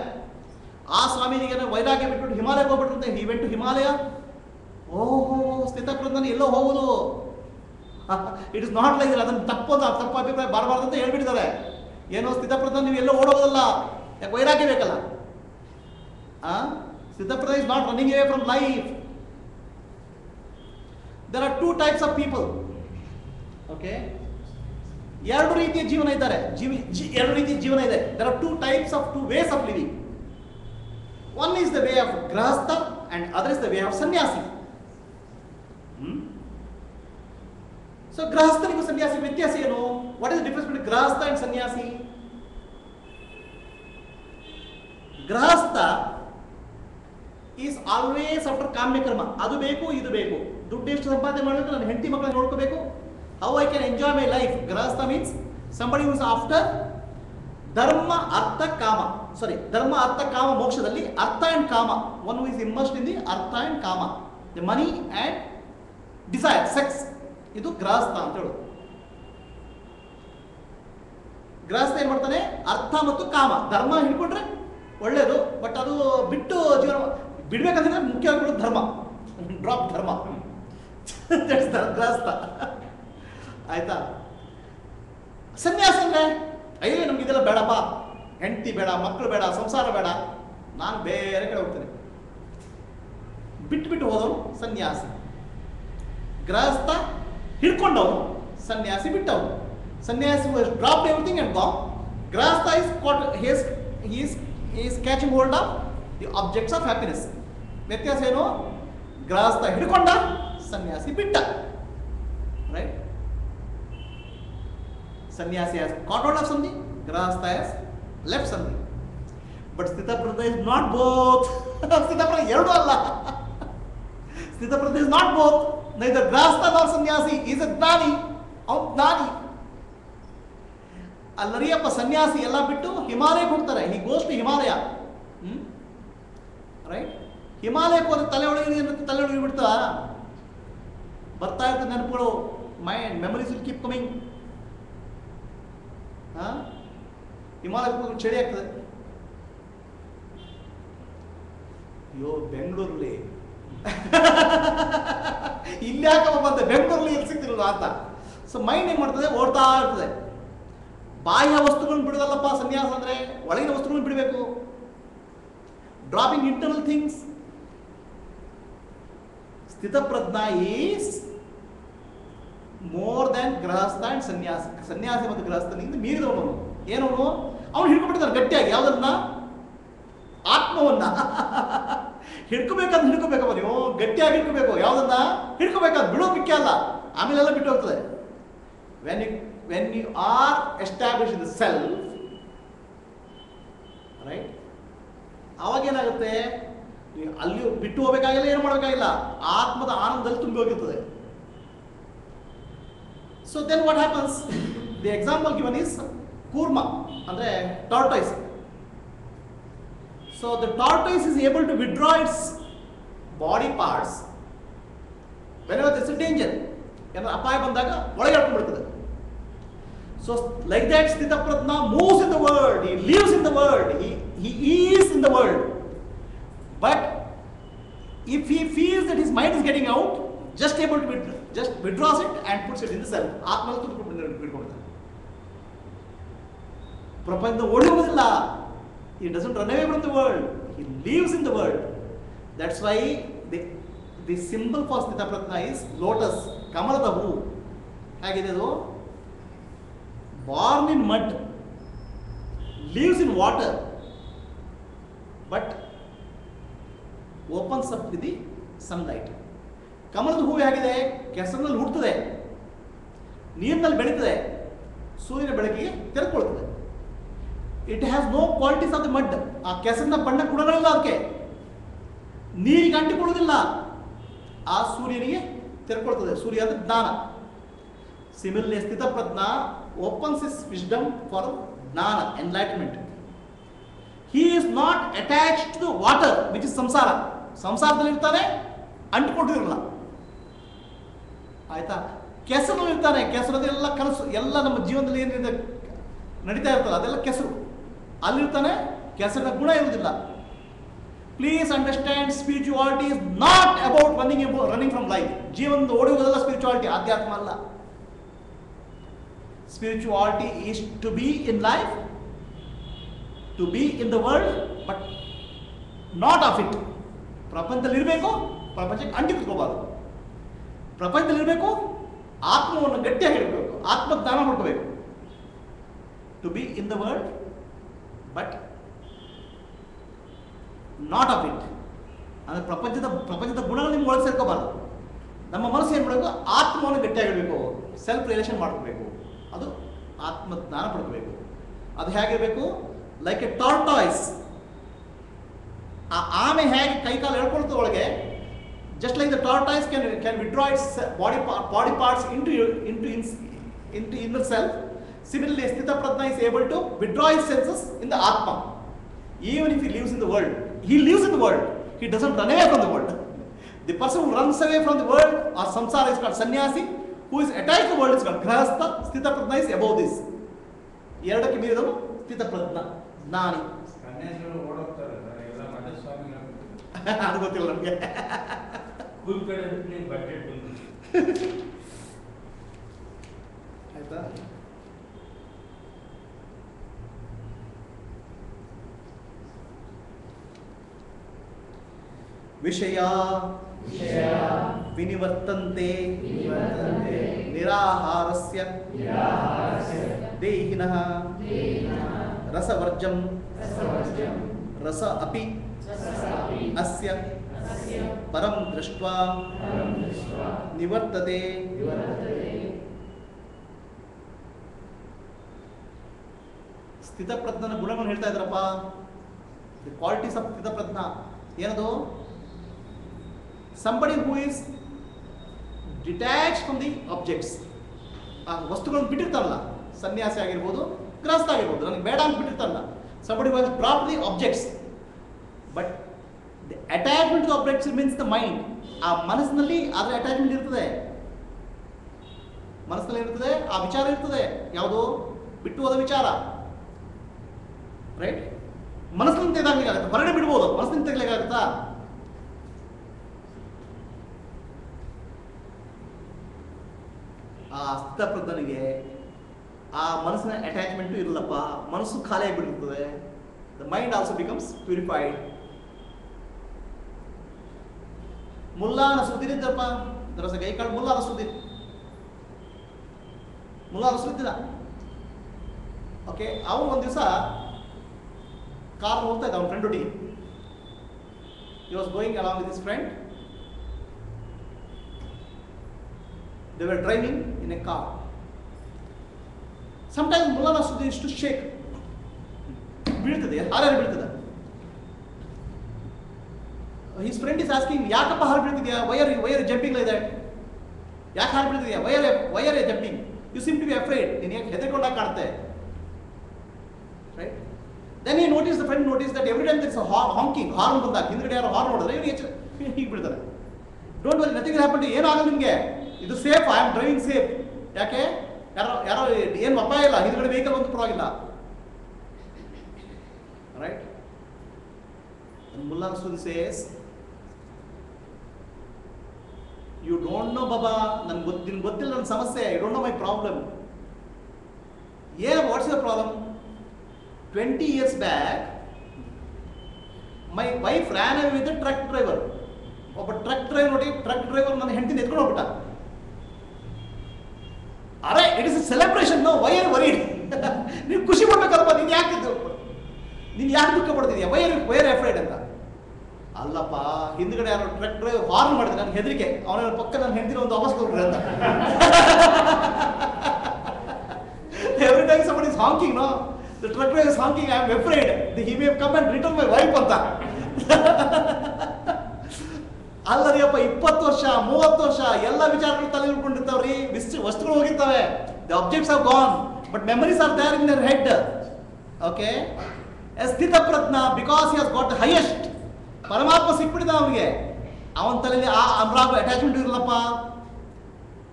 ಆ ಸ್ವಾಮಿನಿಗೆ ವೈರಾಗ್ಯ ಬಿಟ್ಬಿಟ್ಟು ಹಿಮಾಲಯಕ್ಕೆ ಹೋಗ್ಬಿಟ್ರಂತೆ. He went to Himalaya. ಓಹೋ, ಸ್ಥಿತಪ್ರಜ್ಞನ ಎಲ್ಲೋ ಹೋಗುದು. ಇಟ್ ಇಸ್ ನಾಟ್ ಲೈಕ್ ಅದನ್ನು ತಪ್ಪು ಅಭಿಪ್ರಾಯ ಬರಬಾರ್ದು ಅಂತ ಹೇಳ್ಬಿಟ್ಟಿದ್ದಾರೆ. ಏನೋ ಸ್ಥಿತಪ್ರಜ್ಞ ನೀವು ಎಲ್ಲೋ ಓಡೋಗೋದಲ್ಲ. ಯಾಕೆ? ವೈರಾಗ್ಯ ಬೇಕಲ್ಲ. Sthitaprajna is not running away from life. There are two types of people. Okay, ಎರಡು ರೀತಿಯ ಜೀವನ ಇದ್ದಾರೆ. ಎರಡು ರೀತಿಯ ಜೀವನ ಇದೆ. There are two types of two ways of living. One is the way of grihastha and other is the way of sanyasi. So ಗೃಹಸ್ಥನಿಗೂ ಸನ್ಯಾಸಿ ವ್ಯತ್ಯಾಸ ಏನು? What is the difference between grihastha and sanyasi? Grihastha is always after ಕಾಮ್ಯ ಕರ್ಮ. ಅದು ಬೇಕು, ಇದು ಬೇಕು. ದುಡ್ಡು ಎಷ್ಟು ಸಂಪಾದನೆ ಮಾಡಬೇಕು, ನನ್ನ ಹೆಂಡತಿ ಮಕ್ಕಳನ್ನ ನೋಡ್ಕೋಬೇಕು. How I can enjoy my life. Grihastha means somebody who is after dharma artha ಕಾಮ. ಧರ್ಮ ಅರ್ಥ ಕಾಮ ಮೋಕ್ಷದಲ್ಲಿ ಅರ್ಥ ಅಂಡ್ ಕಾಮ. One who is immersed in the artha and kama, the money and desire, sex. ಇದು ಗೃಹಸ್ಥ ಅಂತ ಹೇಳೋದು. ಗೃಹಸ್ಥ ಏನ್ ಮಾಡ್ತಾನೆ? ಅರ್ಥ ಮತ್ತು ಕಾಮ. ಧರ್ಮ ಹಿಡ್ಕೊಂಡ್ರೆ ಒಳ್ಳೇದು, ಬಟ್ ಅದು ಬಿಟ್ಟು ಜೀವನ ಬಿಡ್ಬೇಕಂದ್ರೆ ಮುಖ್ಯವಾಗಿ ಧರ್ಮ. ಡ್ರಾಪ್ ಧರ್ಮ. ಗೃಹಸ್ಥ. ಆಯ್ತಾ? ಸನ್ಯಾಸ ಅಂದ್ರೆ ಅಯ್ಯೋ ನಮ್ಗೆ ಇದೆಲ್ಲ ಬೇಡಪ್ಪ, ಹೆಂಡತಿ ಬೇಡ, ಮಕ್ಕಳು ಬೇಡ, ಸಂಸಾರ ಬೇಡ, ನಾನು ಬೇರೆ ಕಡೆ ಹೋಗ್ತೇನೆ. ಬಿಟ್ಟು ಹೋದವನು ಸನ್ಯಾಸಿ. ಗೃಹಸ್ಥ ಹಿಡ್ಕೊಂಡವನು ಸನ್ಯಾಸಿ ಬಿಟ್ಟವನು. ಸನ್ಯಾಸಿ ಡ್ರಾಪ್ ಎವ್ರಿಥಿಂಗ್ ಅಂಡ್ ಗಾನ್. ಗೃಹಸ್ಥ is catching hold of the objects of happiness. ವ್ಯತ್ಯಾಸ ಏನು? ಗೃಹಸ್ಥ ಹಿಡ್ಕೊಂಡ, ಸನ್ಯಾಸಿ ಬಿಟ್ಟ. ರೈಟ್? ಸನ್ಯಾಸಿ has caught hold of something, grahastha has left something. But ಸ್ಥಿತಪ್ರಜ್ಞ is not both. ಸ್ಥಿತಪ್ರಜ್ಞ ಎರಡೂ ಅಲ್ಲ. ಸ್ಥಿತಪ್ರಜ್ಞ is not both. Neither grahastha nor sannyasi. He is a ಜ್ಞಾನಿ. ಅವನು ಜ್ಞಾನಿ. ಅಲ್ಲರಿಯಪ್ಪ ಸನ್ಯಾಸಿ ಎಲ್ಲ ಬಿಟ್ಟು ಹಿಮಾಲಯಕ್ಕೆ ಹೋಗ್ತಾರೆ. He goes to Himalaya. Right? ಹಿಮಾಲಯಕ್ಕೆ ಹೋದ್ರೆ ತಲೆ ಒಳಗೆ ಬಿಡ್ತಾ ಬರ್ತಾ ಇರ್ತದೆ ನೆನಪುಗಳು. Mind memories will keep coming. ಹಿಮಾಲಯಕ್ಕೆ ಹೋಗಿ ಚಳಿ ಆಗ್ತದೆ. ಅಯ್ಯೋ ಬೆಂಗಳೂರಲ್ಲಿ ಇಲ್ಲಿ ಯಾಕಪ್ಪ ಬಂದೆ, ಬೆಂಗಳೂರಲ್ಲಿ ಎಲ್ಲಿ ಸಿಗ್ತಿರಲ್ಲ ಅಂತ. ಸೊ ಮೈಂಡ್ ಏನ್ ಮಾಡ್ತದೆ? ಓಡ್ತಾ ಇರ್ತದೆ. ಬಾಹ್ಯ ವಸ್ತುಗಳನ್ನು ಬಿಡೋದಲ್ಲಪ್ಪ ಸನ್ಯಾಸ ಅಂದ್ರೆ, ಒಳಗಿನ ವಸ್ತುಗಳನ್ನು ಬಿಡಬೇಕು. Dropping internal things. Sthitaprajna is more than grihastha and sanyasi. ಸನ್ಯಾಸಿ ಮತ್ತು ಗೃಹಸ್ಥನಿಂದ ಮೀರಿದವನು. ಏನವನು? ಅವನು ಹಿಡ್ಕೊಂಡ್ಬಿಡ್ತಾನೆ ಗಟ್ಟಿಯಾಗಿ. ಯಾವುದನ್ನ? ಆತ್ಮವನ್ನ ಹಿಡ್ಕೋಬೇಕಪ್ಪ ನೀವು. ಗಟ್ಟಿಯಾಗಿ ಹಿಡ್ಕೋಬೇಕು. ಯಾವುದನ್ನ ಹಿಡ್ಕೋಬೇಕಾದ ಬಿಡೋ ಮುಖ್ಯ ಅಲ್ಲ, ಆಮೇಲೆಲ್ಲ ಬಿಟ್ಟು ಹೋಗ್ತದೆ. when you are established in the self, right, ಆವಾಗ ಏನಾಗುತ್ತೆ? ಅಲ್ಲಿ ಬಿಟ್ಟು ಹೋಗಬೇಕಾಗಿಲ್ಲ, ಏನು ಮಾಡಬೇಕಾಗಿಲ್ಲ, ಆತ್ಮದ ಆನಂದದಲ್ಲಿ ತುಂಬಿ ಹೋಗಿರ್ತದೆ. So then what happens? The example given is kurma, ಅಂದ್ರೆ tortoise. So the tortoise is able to withdraw its body parts whenever there is a danger. ಏನಾದ್ರು ಅಪಾಯ ಬಂದಾಗ ಒಳಗೆ ಹಾಕೊಂಡ್ಬಿಡ್ತದೆ. So like that Sthitaprajna moves in the world, he lives in the world, he is in the world. But if he feels that his mind is getting out, just able to just withdraws it and puts it in the self. ಆತ್ಮದಲ್ಲಿ ತುಂಬಿಕೊಂಡಿರ್ತಾನೆ. ಪ್ರಪಂಚ ಓಡೋಗೋದಿಲ್ಲ. He doesn't run away from the world, he lives in the world. That's why the symbol for sthitaprajna is lotus, ಕಮಲದ ಹೂ. ಹೇಗಿದೆ ಅದು? Born in mud, lives in water, but opens up with the sunlight. ಕಮಲದ ಹೂವು ಹೇಗಿದೆ? ಕೆಸರಿನಲ್ಲಿ ಹುಟ್ಟುತ್ತದೆ, ನೀರಿನಲ್ಲಿ ಬೆಳೀತದೆ, ಸೂರ್ಯನ ಬೆಳಕಿಗೆ ತೆರೆದುಕೊಳ್ತದೆ. It has no qualities of the mud. ಆ ಕೆಸರಿನ ಬಣ್ಣ ಗುಣಗಳಿಲ್ಲ, ಅದಕ್ಕೆ ನೀರಿಗೆ ಅಂಟಿಕೊಳ್ಳುವುದಿಲ್ಲ, ಆ ಸೂರ್ಯನಿಗೆ ತೆರೆದುಕೊಳ್ತದೆ. ಸೂರ್ಯ ಅಂದರೆ ಜ್ಞಾನ. Similarly sthitaprajna opens his wisdom for ಜ್ಞಾನ, enlightenment. He is not attached to the water, which is ಸಂಸಾರ. ಸಂಸಾರದಲ್ಲಿ ಇರ್ತಾನೆ, ಅಂಟಿಕೊಂಡಿರಲ್ಲ. ಆಯ್ತಾ? ಕೆಸರಲ್ಲಿ ಇರ್ತಾನೆ, ಕೆಸರದೆಲ್ಲ ಕನಸು, ಎಲ್ಲ ನಮ್ಮ ಜೀವನದಲ್ಲಿ ಏನಿದೆ ನಡೀತಾ ಇರ್ತಲ್ಲ ಅದೆಲ್ಲ ಕೆಸರು. ಅಲ್ಲಿರ್ತಾನೆ, ಕೆಸರಿನ ಗುಣ ಇರುವುದಿಲ್ಲ. Please understand, spirituality is not about running from life. ಜೀವನದ ಓಡಿ ಹೋಗೋದಲ್ಲ ಸ್ಪಿರಿಚುವಾಲಿಟಿ, ಆಧ್ಯಾತ್ಮ ಅಲ್ಲ. Spirituality is to be in life, to be in the world, but not of it. ಪ್ರಪಂಚದಲ್ಲಿ ಇರಬೇಕು, ಪ್ರಪಂಚಕ್ಕೆ ಅಂಟಿ ಕುತ್ಕೋಬಾರ್ದು. ಪ್ರಪಂಚದಲ್ಲಿ ಇರಬೇಕು, ಆತ್ಮವನ್ನು ಗಟ್ಟಿಯಾಗಿ ಇಡಬೇಕು, ಆತ್ಮಜ್ಞಾನ ಮಾಡ್ಕೋಬೇಕು. To be in the world but not of it. ಅಂದರೆ ಪ್ರಪಂಚದ ಗುಣಗಳು ನಿಮ್ಗೆ ಒಳಗೆ ಸೇರ್ಕೋಬಾರ್ದು. ನಮ್ಮ ಮನಸ್ಸು ಏನು ಮಾಡಬೇಕು? ಆತ್ಮವನ್ನು ಗಟ್ಟಿಯಾಗಿಡಬೇಕು, ಸೆಲ್ಫ್ ರಿಲೇಷನ್ ಮಾಡ್ಕೋಬೇಕು. ಅದು ಆತ್ಮಜ್ಞಾನ ಪಡ್ಕೋಬೇಕು. ಅದು ಹೇಗಿರಬೇಕು? Like A tortoise. ಆ ಆಮೆ ಹೇಗೆ ಕೈಕಾಲು ಎಳ್ಕೊಳ್ತದೆ ಒಳಗೆ, just like the tortoise can withdraw its body parts into inner self. Similarly, ಸ್ಥಿತಪ್ರಜ್ಞ is able to withdraw his senses in the Atma. Even if he lives in the world, he lives in the world. He doesn't run away from the world. The person who runs away from the world or samsara is called sannyasi. Who is attached to the world is called grahastha. ಸ್ಥಿತಪ್ರಜ್ಞ is above this. ಎರಡಕ್ಕೆ ಮೀರಿದವನು ಸ್ಥಿತಪ್ರಜ್ಞ, ಜ್ಞಾನಿ. ಅದು ಗೊತ್ತಿಲ್ಲ ನಮಗೆ. ಆಯ್ತಾ? ವಿಷಯ ವಿನಿವರ್ತಂತೆ ನಿರಾಹಾರಸ್ಯ ದೇಹಿನಃ ರಸವರ್ಜಂ ರಸ ಅಪಿ ಅಸ್ಯ ಪರಂ ದೃಷ್ಟ್ವಾ ನಿವರ್ತತೆ. ಸ್ಥಿತಪ್ರಜ್ಞನ ಗುಣಗಳನ್ನು ಹೇಳ್ತಾ ಇದ್ರಪ್ಪ. ದಿ ಕ್ವಾಲಿಟೀಸ್ ಆಫ್ ಸ್ಥಿತಪ್ರಜ್ಞ ಏನದು? somebody who is detached from the objects. ಆ ವಸ್ತುಗಳನ್ನು ಬಿಟ್ಟಿರ್ತಾರಲ್ಲ, ಸನ್ಯಾಸಿ ಆಗಿರ್ಬೋದು, ಗೃಹಸ್ಥ ಆಗಿರ್ಬೋದು, ನನಗೆ ಬೇಡ ಅಂತ ಬಿಟ್ಟಿರ್ತಾರಲ್ಲ. somebody who has dropped the objects, but the attachment to the objects means the mind. ಆ ಮನಸ್ಸಿನಲ್ಲಿ ಅದರ ಅಟ್ಯಾಚ್ಮೆಂಟ್ ಇರ್ತದೆ, ಮನಸ್ಸಿನಲ್ಲಿ ಇರ್ತದೆ, ಆ ವಿಚಾರ ಇರ್ತದೆ. ಯಾವುದು? ಬಿಟ್ಟು ಹೋದ ವಿಚಾರ. ರೈಟ್? ಮನಸ್ಸಿನಿಂದ ತೆಗೆದಾಗಲಿಕ್ಕಾಗತ್ತೆ, ಹೊರಗಡೆ ಬಿಡ್ಬೋದು, ಮನಸ್ಸಿನಿಂದ ತೆಗಲಿಕ್ಕಾಗತ್ತಾ? ಆ ಸ್ಥಿತಪ್ರಜ್ಞನಿಗೆ ಆ ಮನಸ್ಸಿನ ಅಟ್ಯಾಚ್ಮೆಂಟು ಇರಲ್ಲಪ್ಪ, ಮನಸ್ಸು ಖಾಲಿ ಆಗಿಬಿಟ್ಟಿರ್ತದೆ. The mind also becomes purified. Mullah Nasruddin ಇದ್ದಪ್ಪ, ದರಸ ಗೈಕಾಳು ಮುಲ್ಲಾ ನಸುದ್ದೀನ್ ಇದ್ದ. ಓಕೆ, ಅವನು ಒಂದು ದಿವಸ ಕಾರ್ ಹೋಗ್ತಾ ಇದ್ದ ಅವನ ಫ್ರೆಂಡ್ ಒಟ್ಟಿಗೆ. He was going along with his friend. They were driving in a car. Sometimes Mullah Nasruddin used to shake. ಬೀಳ್ತದೆ, ಹಾರಾರಿ ಬೀಳ್ತದೆ. His friend is asking, ಯಾಕಪ್ಪ ಹಾರು ಬೀಳ್ತಿದ್ಯಾ? Why are you jumping like that? ಯಾಕೆ ಹಾರು ಬೀಳ್ತಿದ್ಯಾ? Why are you jumping? You seem to be afraid. ನೀನು ಯಾಕೆ ಹೆದರ್ಕೊಂಡಾಗ ಕಾಣುತ್ತೆ. Right? Then he noticed, the friend noticed that every time there is a honking, horn ಬಂದಾಗ ಹಿಂದ್ಗಡೆ ಯಾರು horn ನೋಡಿದ್ರೆ ಇವನಿಗೆ ಹೀಗೆ ಬೀಳ್ತಾರೆ. Don't worry, nothing will happen to. ಏನಾಗಲ್ಲ ನಿಮಗೆ, ಇದು safe, I am driving safe. ಯಾಕೆ? ಯಾರೋ ಏನು ಅಪಾಯ ಇಲ್ಲ, ಹಿಂದ್ಗಡೆ ವೆಹಿಕಲ್ ಬಂದು ಪರವಾಗಿಲ್ಲ. Right? Mullah Nasruddin says, you don't know Baba, ನಿನ್ಗೆ ಗೊತ್ತಿಲ್ಲ ನನ್ನ ಸಮಸ್ಯೆ. You don't know my problem. Yeah, what's your problem? 20 years back, my wife ran away with a truck driver. ಒಬ್ಬ ಟ್ರಕ್ ಡ್ರೈವರ್ ನೋಡಿ, ಟ್ರಕ್ ಡ್ರೈವರ್ ನನ್ನ ಹೆಂಡತಿನ ಎತ್ಕೊಂಡು ಹೋಗ್ಬಿಟ್ಟ. ಅರೆ it is celebration, know why are worried. ನೀವು ಖುಷಿ ಪಡ್ಬೇಕಲ್ವ, ನೀನು ಯಾಕೆ ದುಃಖ ಪಡ್ತಿದ್ಯಾ, ವೈ ಆರ್ ಅಫ್ರೈಡ್ ಅಂತ. ಅಲ್ಲಪ್ಪ, ಹಿಂದ್ಗಡೆ ಯಾರೋ ಟ್ರಕ್ ಡ್ರೈವರ್ ಹಾರ್ನ್ ಮಾಡಿದ್ರೆ ನನಗೆ ಹೆದರಿಕೆ, ಅವನ ಪಕ್ಕ ನನ್ನ ಹೆಂಡತಿನ ಒಂದು ವಾಪಸ್ ಕೊಡ್ರಿ ಅಂತ. Every time somebody is honking, no, the truck driver is honking, I am afraid that he may come and return my wife ಅಂತ. ಅಲ್ಲರಿಯಪ್ಪ, 20 ವರ್ಷ 30 ವರ್ಷ ಎಲ್ಲ ವಿಚಾರಗಳು ತಲೆ ಉಳ್ಕೊಂಡಿರ್ತಾವ್ರಿ, ವಸ್ತುಗಳು ಹೋಗಿರ್ತವೆ, the objects have gone but memories are there in their head. Okay, ಸ್ಥಿತ ಪ್ರಜ್ಞ, because he has got the highest, ಪರಮಾತ್ಮ ಸಿಕ್ಬಿಟ್ಟಿದ ಅವನಿಗೆ, ಅವನ ತಲೆಯಲ್ಲಿ ಆ ಅನುರಾಗ ಅಟ್ಯಾಚ್ಮೆಂಟ್ ಇರಲ್ಲಪ್ಪ.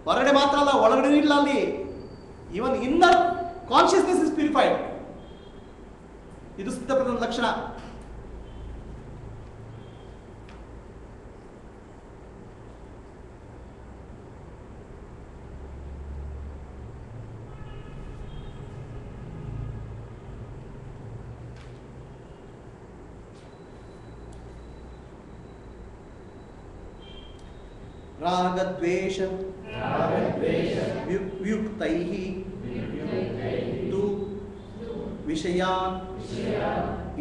ಹೊರಗಡೆ ಮಾತ್ರ ಅಲ್ಲ, ಒಳಗಡೆ ಇಲ್ಲ ಅಲ್ಲಿ. Even inner consciousness is purified. ಇದು ಸ್ಥಿತಪ್ರಜ್ಞ ಲಕ್ಷಣ. ರಾಗದ್ವೇಷ ವಿಯುಕ್ತೈಃ ತು ವಿಷಯಾನ್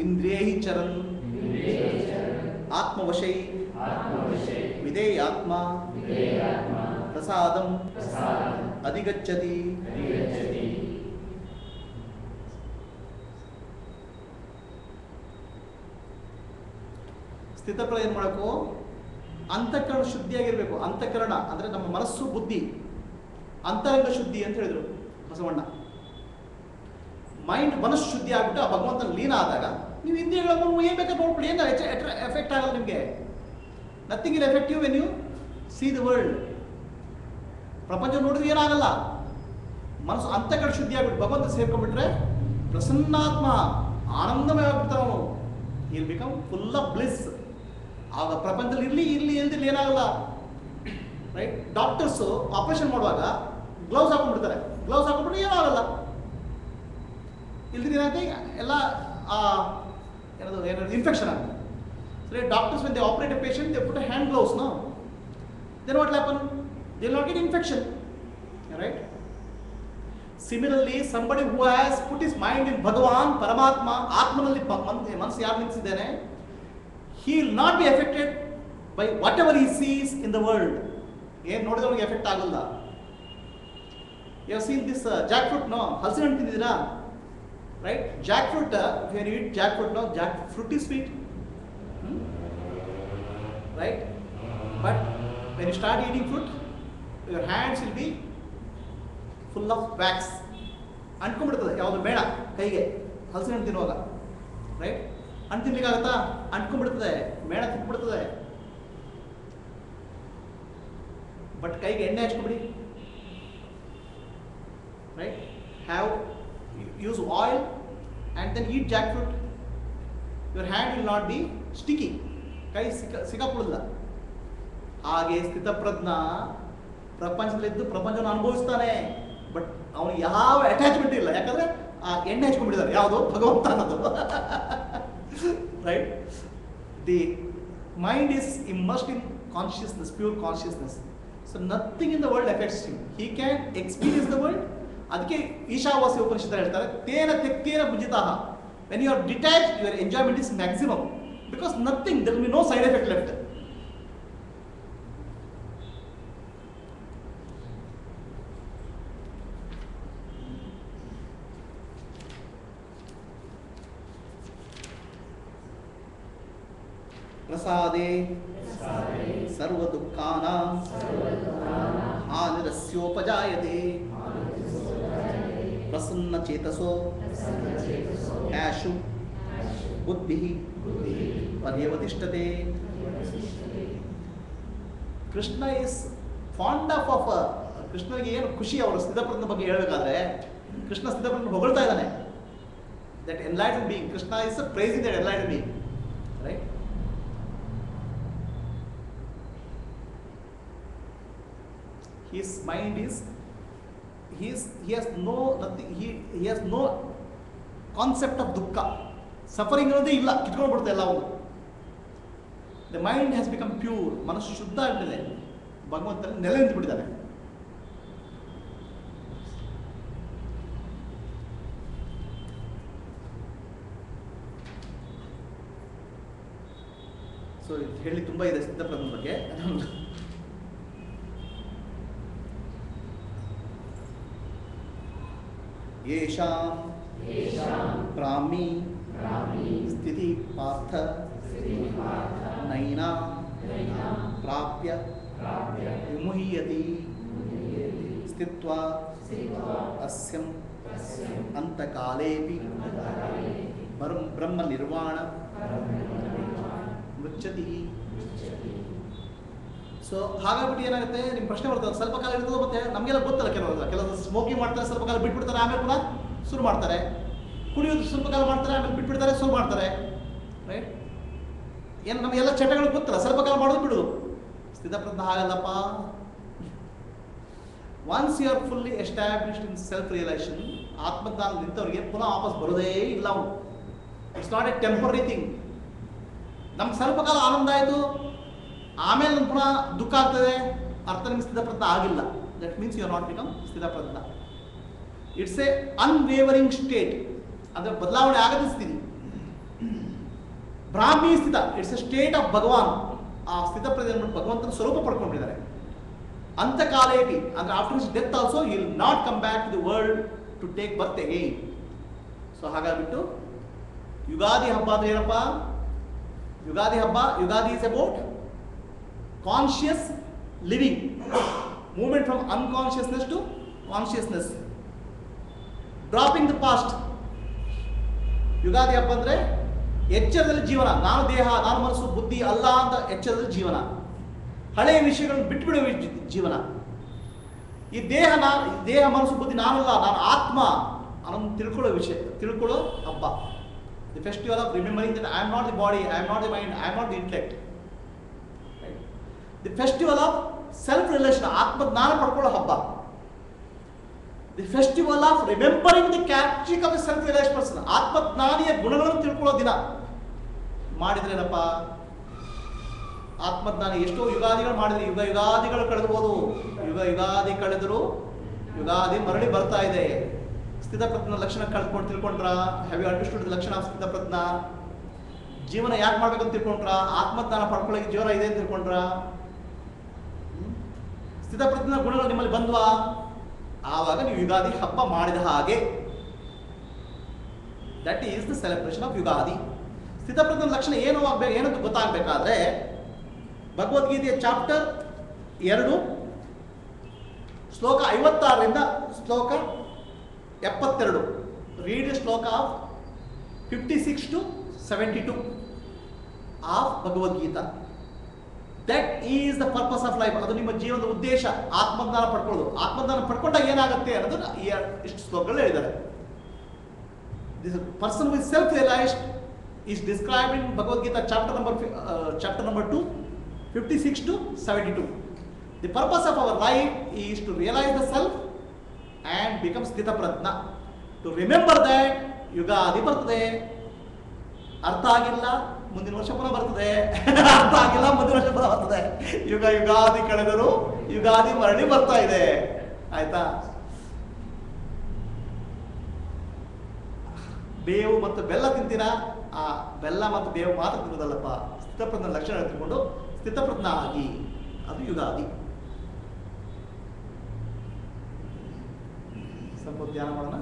ಇಂದ್ರಿಯೈಃ ಚರನ್ ಆತ್ಮವಶೈ ವಿಧೇಯಾತ್ಮ ಪ್ರಸಾದಂ ಅಧಿಗಚ್ಚತಿ. ಸ್ಥಿತಪ್ರಜ್ಞ ಏನು ಮಾಡಬೇಕು? ಅಂತಃಕರಣ ಶುದ್ಧಿಯಾಗಿರ್ಬೇಕು. ಅಂತಃಕರಣ ಅಂದರೆ ನಮ್ಮ ಮನಸ್ಸು, ಬುದ್ಧಿ, ಅಂತರಂಗ ಶುದ್ಧಿ ಅಂತ ಹೇಳಿದ್ರು ಬಸವಣ್ಣ. ಮನಸ್ಸು ಶುದ್ಧಿ ಆಗ್ಬಿಟ್ಟು ಆ ಭಗವಂತನ ಲೀನ ಆದಾಗ ನೀವು ಇಂದ್ರಿಯಗಳನ್ನು ಏನು ಬೇಕಾದ್ರೆ ನೋಡ್ಕೊಳ್ಳಿ, ಏನು ಎಫೆಕ್ಟ್ ಆಗಲ್ಲ ನಿಮಗೆ. ನಥಿಂಗ್ ಇಲ್ effective when U C the world. ಪ್ರಪಂಚ ನೋಡಿದ್ರೆ ಏನಾಗಲ್ಲ. ಮನಸ್ಸು ಅಂತಃಕರಣ ಶುದ್ಧಿ ಆಗ್ಬಿಟ್ಟು ಭಗವಂತ ಸೇರ್ಕೊಂಡ್ಬಿಟ್ರೆ ಪ್ರಸನ್ನಾತ್ಮ, ಆನಂದಮಯ ಆಗ್ಬಿಡ್ತಾನೆ ಅವನು. Will become full of bliss. ಆಗ ಪ್ರಪಂಚದಲ್ಲಿ ಇರಲಿ ಇಲ್ದಿಲ್ಲ ಏನಾಗಲ್ಲ. ರೈಟ್? ಡಾಕ್ಟರ್ಸು ಆಪರೇಷನ್ ಮಾಡುವಾಗ ಗ್ಲೌಸ್ ಹಾಕೊಂಡ್ಬಿಡ್ತಾರೆ. ಗ್ಲೌಸ್ ಹಾಕೊಂಡ್ಬಿಟ್ರೆ ಏನೂ ಆಗಲ್ಲ. ಇಲ್ದಿರ ಏನಾಗುತ್ತೆ, ಎಲ್ಲ ಏನಾದ್ರು ಇನ್ಫೆಕ್ಷನ್ ಆಗುತ್ತೆ. So doctors, when they operate a patient, they put a hand gloves, no? Then what will happen? They will not get infection. Right? Similarly, somebody who has put his mind in Bhagavan, Paramatma, Atmanalli ಮನಸ್ಸು ಯಾರು ನಿಲ್ಲಿಸಿದ್ದಾನೆ, he will not be affected by whatever he sees in the world. ಏನು ನೋಡಿದ್ರೆ ಅವನಿಗೆ effect ಆಗಲ್ಲ. You have seen this jackfruit, no? ಹಲಸಿನ ಹಣ್ಣು ತಿಂದಿದ್ದೀರಾ? Right? Jackfruit, when you eat jackfruit, no? Jackfruit is sweet. Right? But when you start eating fruit, your hands will be full of wax. ಅಂಟ್ಕೊಂಡ್ಬಿಡ್ತದೆ ಯಾವುದು ಬೇಡ ಕೈಗೆ ಹಲಸಿನ ಹಣ್ಣು ತಿನ್ನುವಾಗ. Right? ಹಣ್ಣು ತಿನ್ಲಿಕ್ಕಾಗತ್ತಾ? ಅಂಟ್ಕೊಂಡ್ಬಿಡ್ತದೆ, ಮೇಣ ತಿನ್ಬಿಡ್ತದೆ. ಬಟ್ ಕೈಗೆ ಎಣ್ಣೆ ಹಚ್ಕೊಬಿಡಿ. Right? use oil and then eat jackfruit. Your hand will not be sticky. ಕೈ ಸಿಕ್ಕಾಕೊಳ್ಳಲ್ಲ. ಹಾಗೆ ಸ್ಥಿತಪ್ರಜ್ಞ ಪ್ರಪಂಚದಲ್ಲಿದ್ದು ಪ್ರಪಂಚವನ್ನು ಅನುಭವಿಸ್ತಾನೆ. ಬಟ್ ಅವನಿಗೆ ಯಾವ ಅಟ್ಯಾಚ್ಮೆಂಟ್ ಇಲ್ಲ. ಯಾಕಂದ್ರೆ ಆ ಎಣ್ಣೆ ಹಚ್ಕೊಂಡ್ಬಿಟ್ಟಿದ್ದಾರೆ, ಯಾವುದು ಭಗವಂತ ಅನ್ನೋದು. Right? The mind is immersed in consciousness, pure consciousness. So nothing in the world affects him. He can experience the world. ಅದಕ್ಕೆ ಈಶಾವಾಸ್ಯ ಉಪನಿಷತ್ತು ಹೇಳ್ತಾರೆ, ತೇನ ತ್ಯಕ್ತೇನ ಭುಜಿತಃ. When you are detached, your enjoyment is maximum. Because nothing, there will be no side effect left. ಪ್ರಸಾದೇ ಸರ್ವ ದುಃಖಾನಾಂ ಹಾನಿರಸ್ಯೋಪಜಾಯತೆ. ಪ್ರಸನ್ನ ಚೇತಸೋ ಆಶು ಬುದ್ಧಿ ಪರ್ಯವತಿಷ್ಠತೆ. ಕೃಷ್ಣ ಇಸ್ ಫಾಂಡ್ ಆಫ್ ಕೃಷ್ಣನಿಗೆ ಏನು ಖುಷಿ ಅವರು ಸ್ಥಿತಪ್ರಜ್ಞ ಬಗ್ಗೆ ಹೇಳಬೇಕಾದ್ರೆ, ಕೃಷ್ಣ ಸ್ಥಿತಪ್ರಜ್ಞ ಹೊಗಳ್ತಾ ಇದ್ದಾನೆ. That enlightened being, Krishna is pricing that enlightened being. Right? His mind is, he has no nothing, he has no concept of dukkha. Suffering ಅನ್ನೋದೇ ಇಲ್ಲ, ಕಿತ್ಕೊಂಡು ಬಿಡುತ್ತೆ ಎಲ್ಲ ಒಂದು. The mind has become pure, ಮನಸ್ಸು ಶುದ್ಧ ಆಗ್ಬಿಟ್ಟಿದೆ, ಭಗವಂತನಲ್ಲಿ ನೆಲೆ ನಿಂತುಬಿಟ್ಟಿದ್ದಾನೆ. ಸೊ ಹೇಳಿ ತುಂಬ ಇದೆ ಸಿದ್ಧಪ್ರಜ್ಞನ ಬಗ್ಗೆ. ಯೇಷಾಂ ಪ್ರಾಮಿ ಸ್ಥಿತಿ ಪಾರ್ಥ ನೈನಾ ಪ್ರಾಪ್ಯ ವಿಮುಹ್ಯತಿ ಸ್ಥಿತ್ವಾ ಅಸ್ಯಂ ಅಂತಕಾಲೇಪಿ ಬ್ರಹ್ಮ ನಿರ್ವಾಣ ಮುಚ್ಚತಿ. ಸೊ ಹಾಗಾಗ್ಬಿಟ್ಟು ಏನಾಗುತ್ತೆ, ನಿಮ್ಮ ಪ್ರಶ್ನೆ ಬರ್ತದೆ, ಸ್ವಲ್ಪ ಕಾಲ ಇರ್ತದೆ, ಮತ್ತೆ ನಮಗೆಲ್ಲ ಗೊತ್ತಲ್ಲ, ಕೆಲವರು ಸ್ಮೋಕಿಂಗ್ ಮಾಡ್ತಾರೆ, ಸ್ವಲ್ಪ ಕಾಲ ಬಿಟ್ಬಿಡ್ತಾರೆ, ಆಮೇಲೆ ಪುನಃ ಶುರು ಮಾಡ್ತಾರೆ, ಕುಡಿಯೋದು ಸ್ವಲ್ಪ ಕಾಲ ಮಾಡ್ತಾರೆ, ಆಮೇಲೆ ಬಿಟ್ಬಿಡ್ತಾರೆ, ಶುರು ಮಾಡ್ತಾರೆ, ರೈಟ್? ಏನು ನಮಗೆಲ್ಲ ಚಟಗಳು ಗೊತ್ತಲ್ಲ, ಸ್ವಲ್ಪ ಕಾಲ ಮಾಡೋದು ಬಿಡೋದು. ಸ್ಥಿತಪ್ರಜ್ಞ ಹಾಗಲ್ಲಪ್ಪ. Once you are fully established in self realisation, ಆತ್ಮಜ್ಞಾನ ನಿಂತವರಿಗೆ ಪುನಃ ವಾಪಸ್ ಬರೋದೇ ಇಲ್ಲ ಅವು. It's not a temporary thing. ನಮ್ಗೆ ಸ್ವಲ್ಪ ಕಾಲ ಆನಂದ ಆಯಿತು, ಆಮೇಲೆ ನಮ್ಗೆ ಪುನಃ ದುಃಖ ಆಗ್ತದೆ, ಅರ್ಥ ನಿಮ್ಗೆ ಸ್ಥಿತಪ್ರಜ್ಞ ಆಗಿಲ್ಲ. That means you are not become sthitaprajna. It's a unwavering state, ಅಂದರೆ ಬದಲಾವಣೆ ಆಗದ ಸ್ಥಿತಿ. ಬ್ರಾಹ್ಮಿ ಸ್ಥಿತ, it's a state of Bhagavan. ಆ ಸ್ಥಿತಪ್ರಜ್ಞೆ ಭಗವಂತನ ಸ್ವರೂಪ ಪಡ್ಕೊಂಡಿದ್ದಾರೆ. ಅಂತಕಾಲೇಪಿ ಅಂದರೆ after his death also he will not come back to the world to take birth again. So ಹಾಗಾಗ್ಬಿಟ್ಟು ಯುಗಾದಿ ಹಬ್ಬ ಅಂದ್ರೆ ಏನಪ್ಪ? ಯುಗಾದಿ ಹಬ್ಬ, Ugadi is about conscious living, movement from unconsciousness to consciousness, dropping the past. Ugadi ಹಬ್ಬ ಅಂದರೆ ಎಚ್ಚರದಲ್ಲಿ ಜೀವನ. ನಾನು ದೇಹ, ನಾನು ಮನಸ್ಸು, ಬುದ್ಧಿ ಅಲ್ಲ ಅಂತ ಎಚ್ಚರದಲ್ಲಿ ಜೀವನ. ಹಳೆಯ ವಿಷಯಗಳನ್ನು ಬಿಟ್ಟುಬಿಡುವ ಜೀವನ. ಈ ದೇಹ ಮನಸ್ಸು ಬುದ್ಧಿ ನಾನಲ್ಲ, ನಾನು ಆತ್ಮ ಅನ್ನೋದು ತಿಳ್ಕೊಳ್ಳೋ ಹಬ್ಬ. The festival of remembering that I am not the body, I am not the mind, I am not the intellect. The festival of self relation, ಆತ್ಮಜ್ಞಾನ ಪಡ್ಕೊಳ್ಳೋ ಹಬ್ಬ. The festival of remembering the characteristic of the self relation person, ಆತ್ಮಜ್ಞಾನಿಯ ಗುಣಗಳನ್ನು ತಿಳ್ಕೊಳ್ಳೋ ದಿನ. ಮಾಡಿದ್ರೇನಪ್ಪ? ಆತ್ಮಜ್ಞಾನ ಎಷ್ಟೋ ಯುಗಾದಿಗಳು ಮಾಡಿದ್ರೆ, ಯುಗಾದಿಗಳು ಕಳೆದ್ಬೋದು, ಯುಗಾದಿ ಕಳೆದರೂ ಯುಗಾದಿ ಮರಳಿ ಬರ್ತಾ ಇದೆ. ಸ್ಥಿತಪ್ರಜ್ಞ ಲಕ್ಷಣ ಕಳ್ಕೊಂಡು ತಿಳ್ಕೊಂಡ್ರ? ಹ್ಯಾವ್ ಯು ಅಂಡರ್ಸ್ಟುಡ್ ದ ಲಕ್ಷಣ ಆಫ್ ಸ್ಥಿತಪ್ರಜ್ಞ? ಜೀವನ ಯಾಕೆ ಮಾಡ್ಬೇಕಂತ ತಿಳ್ಕೊಂಡ್ರ? ಆತ್ಮಜ್ಞಾನ ಪಡ್ಕೊಳ್ಳೋಕೆ ಜೀವನ ಇದೆ ಅಂತ ತಿಳ್ಕೊಂಡ್ರ? ಸ್ಥಿತಪ್ರಜ್ಞ ಗುಣಗಳು ನಿಮ್ಮಲ್ಲಿ ಬಂದ್ವಾ? ಆವಾಗ ನೀವು ಯುಗಾದಿ ಹಬ್ಬ ಮಾಡಿದ ಹಾಗೆ. That is the celebration of Ugadi. ಸ್ಥಿತಪ್ರಜ್ಞ ಲಕ್ಷಣ ಏನು ಆಗ್ಬೇಕು, ಏನಂತ ಗೊತ್ತಾಗಬೇಕಾದ್ರೆ ಭಗವದ್ಗೀತೆಯ ಚಾಪ್ಟರ್ 2 ಶ್ಲೋಕ 56ರಿಂದ ಶ್ಲೋಕ 72. ರೀಡ್ ಶ್ಲೋಕ of 56 to 72 of Bhagavad Gita. That is the purpose of life. ಅದು ನಿಮ್ಮ ಜೀವನದ ಉದ್ದೇಶ, ಆತ್ಮಜ್ಞಾನ ಪಡ್ಕೊಳ್ಳೋದು. ಆತ್ಮಜ್ಞಾನ ಪಡ್ಕೊಂಡಾಗ ಏನಾಗುತ್ತೆ ಅನ್ನೋದು ಇಷ್ಟು ಶ್ಲೋಕಗಳು ಹೇಳಿದ್ದಾರೆ. This person with self realised is described in Bhagavad Gita chapter number 2, 56 to 72. The purpose of our life is to realize the self and become Sthita Prajna. To remember that Ugadi ಬರ್ತದೆ, ಅರ್ಥ ಆಗಿಲ್ಲ ಮುಂದಿನ ವರ್ಷ ಪುನಃ ಬರ್ತದೆ, ಅರ್ಥ ಆಗಿಲ್ಲ ಮುಂದಿನ ವರ್ಷ ಪುನಃ ಬರ್ತದೆ. ಯುಗಾದಿ ಕಳೆದರೂ ಯುಗಾದಿ ಮರಳಿ ಬರ್ತಾ ಇದೆ. ಆಯ್ತಾ? ಬೇವು ಮತ್ತು ಬೆಲ್ಲ ತಿಂತೀರಾ? ಆ ಬೆಲ್ಲ ಮತ್ತು ಬೇವು ಮಾತ್ರ ತಿನ್ನೋದಲ್ಲಪ್ಪ, ಸ್ಥಿತಪ್ರಜ್ಞ ಲಕ್ಷಣ ತಿಳ್ಕೊಂಡು ಸ್ಥಿತಪ್ರಜ್ಞ ಆಗಿ, ಅದು ಯುಗಾದಿ. ಸ್ವಲ್ಪ ಧ್ಯಾನ ಮಾಡೋಣ.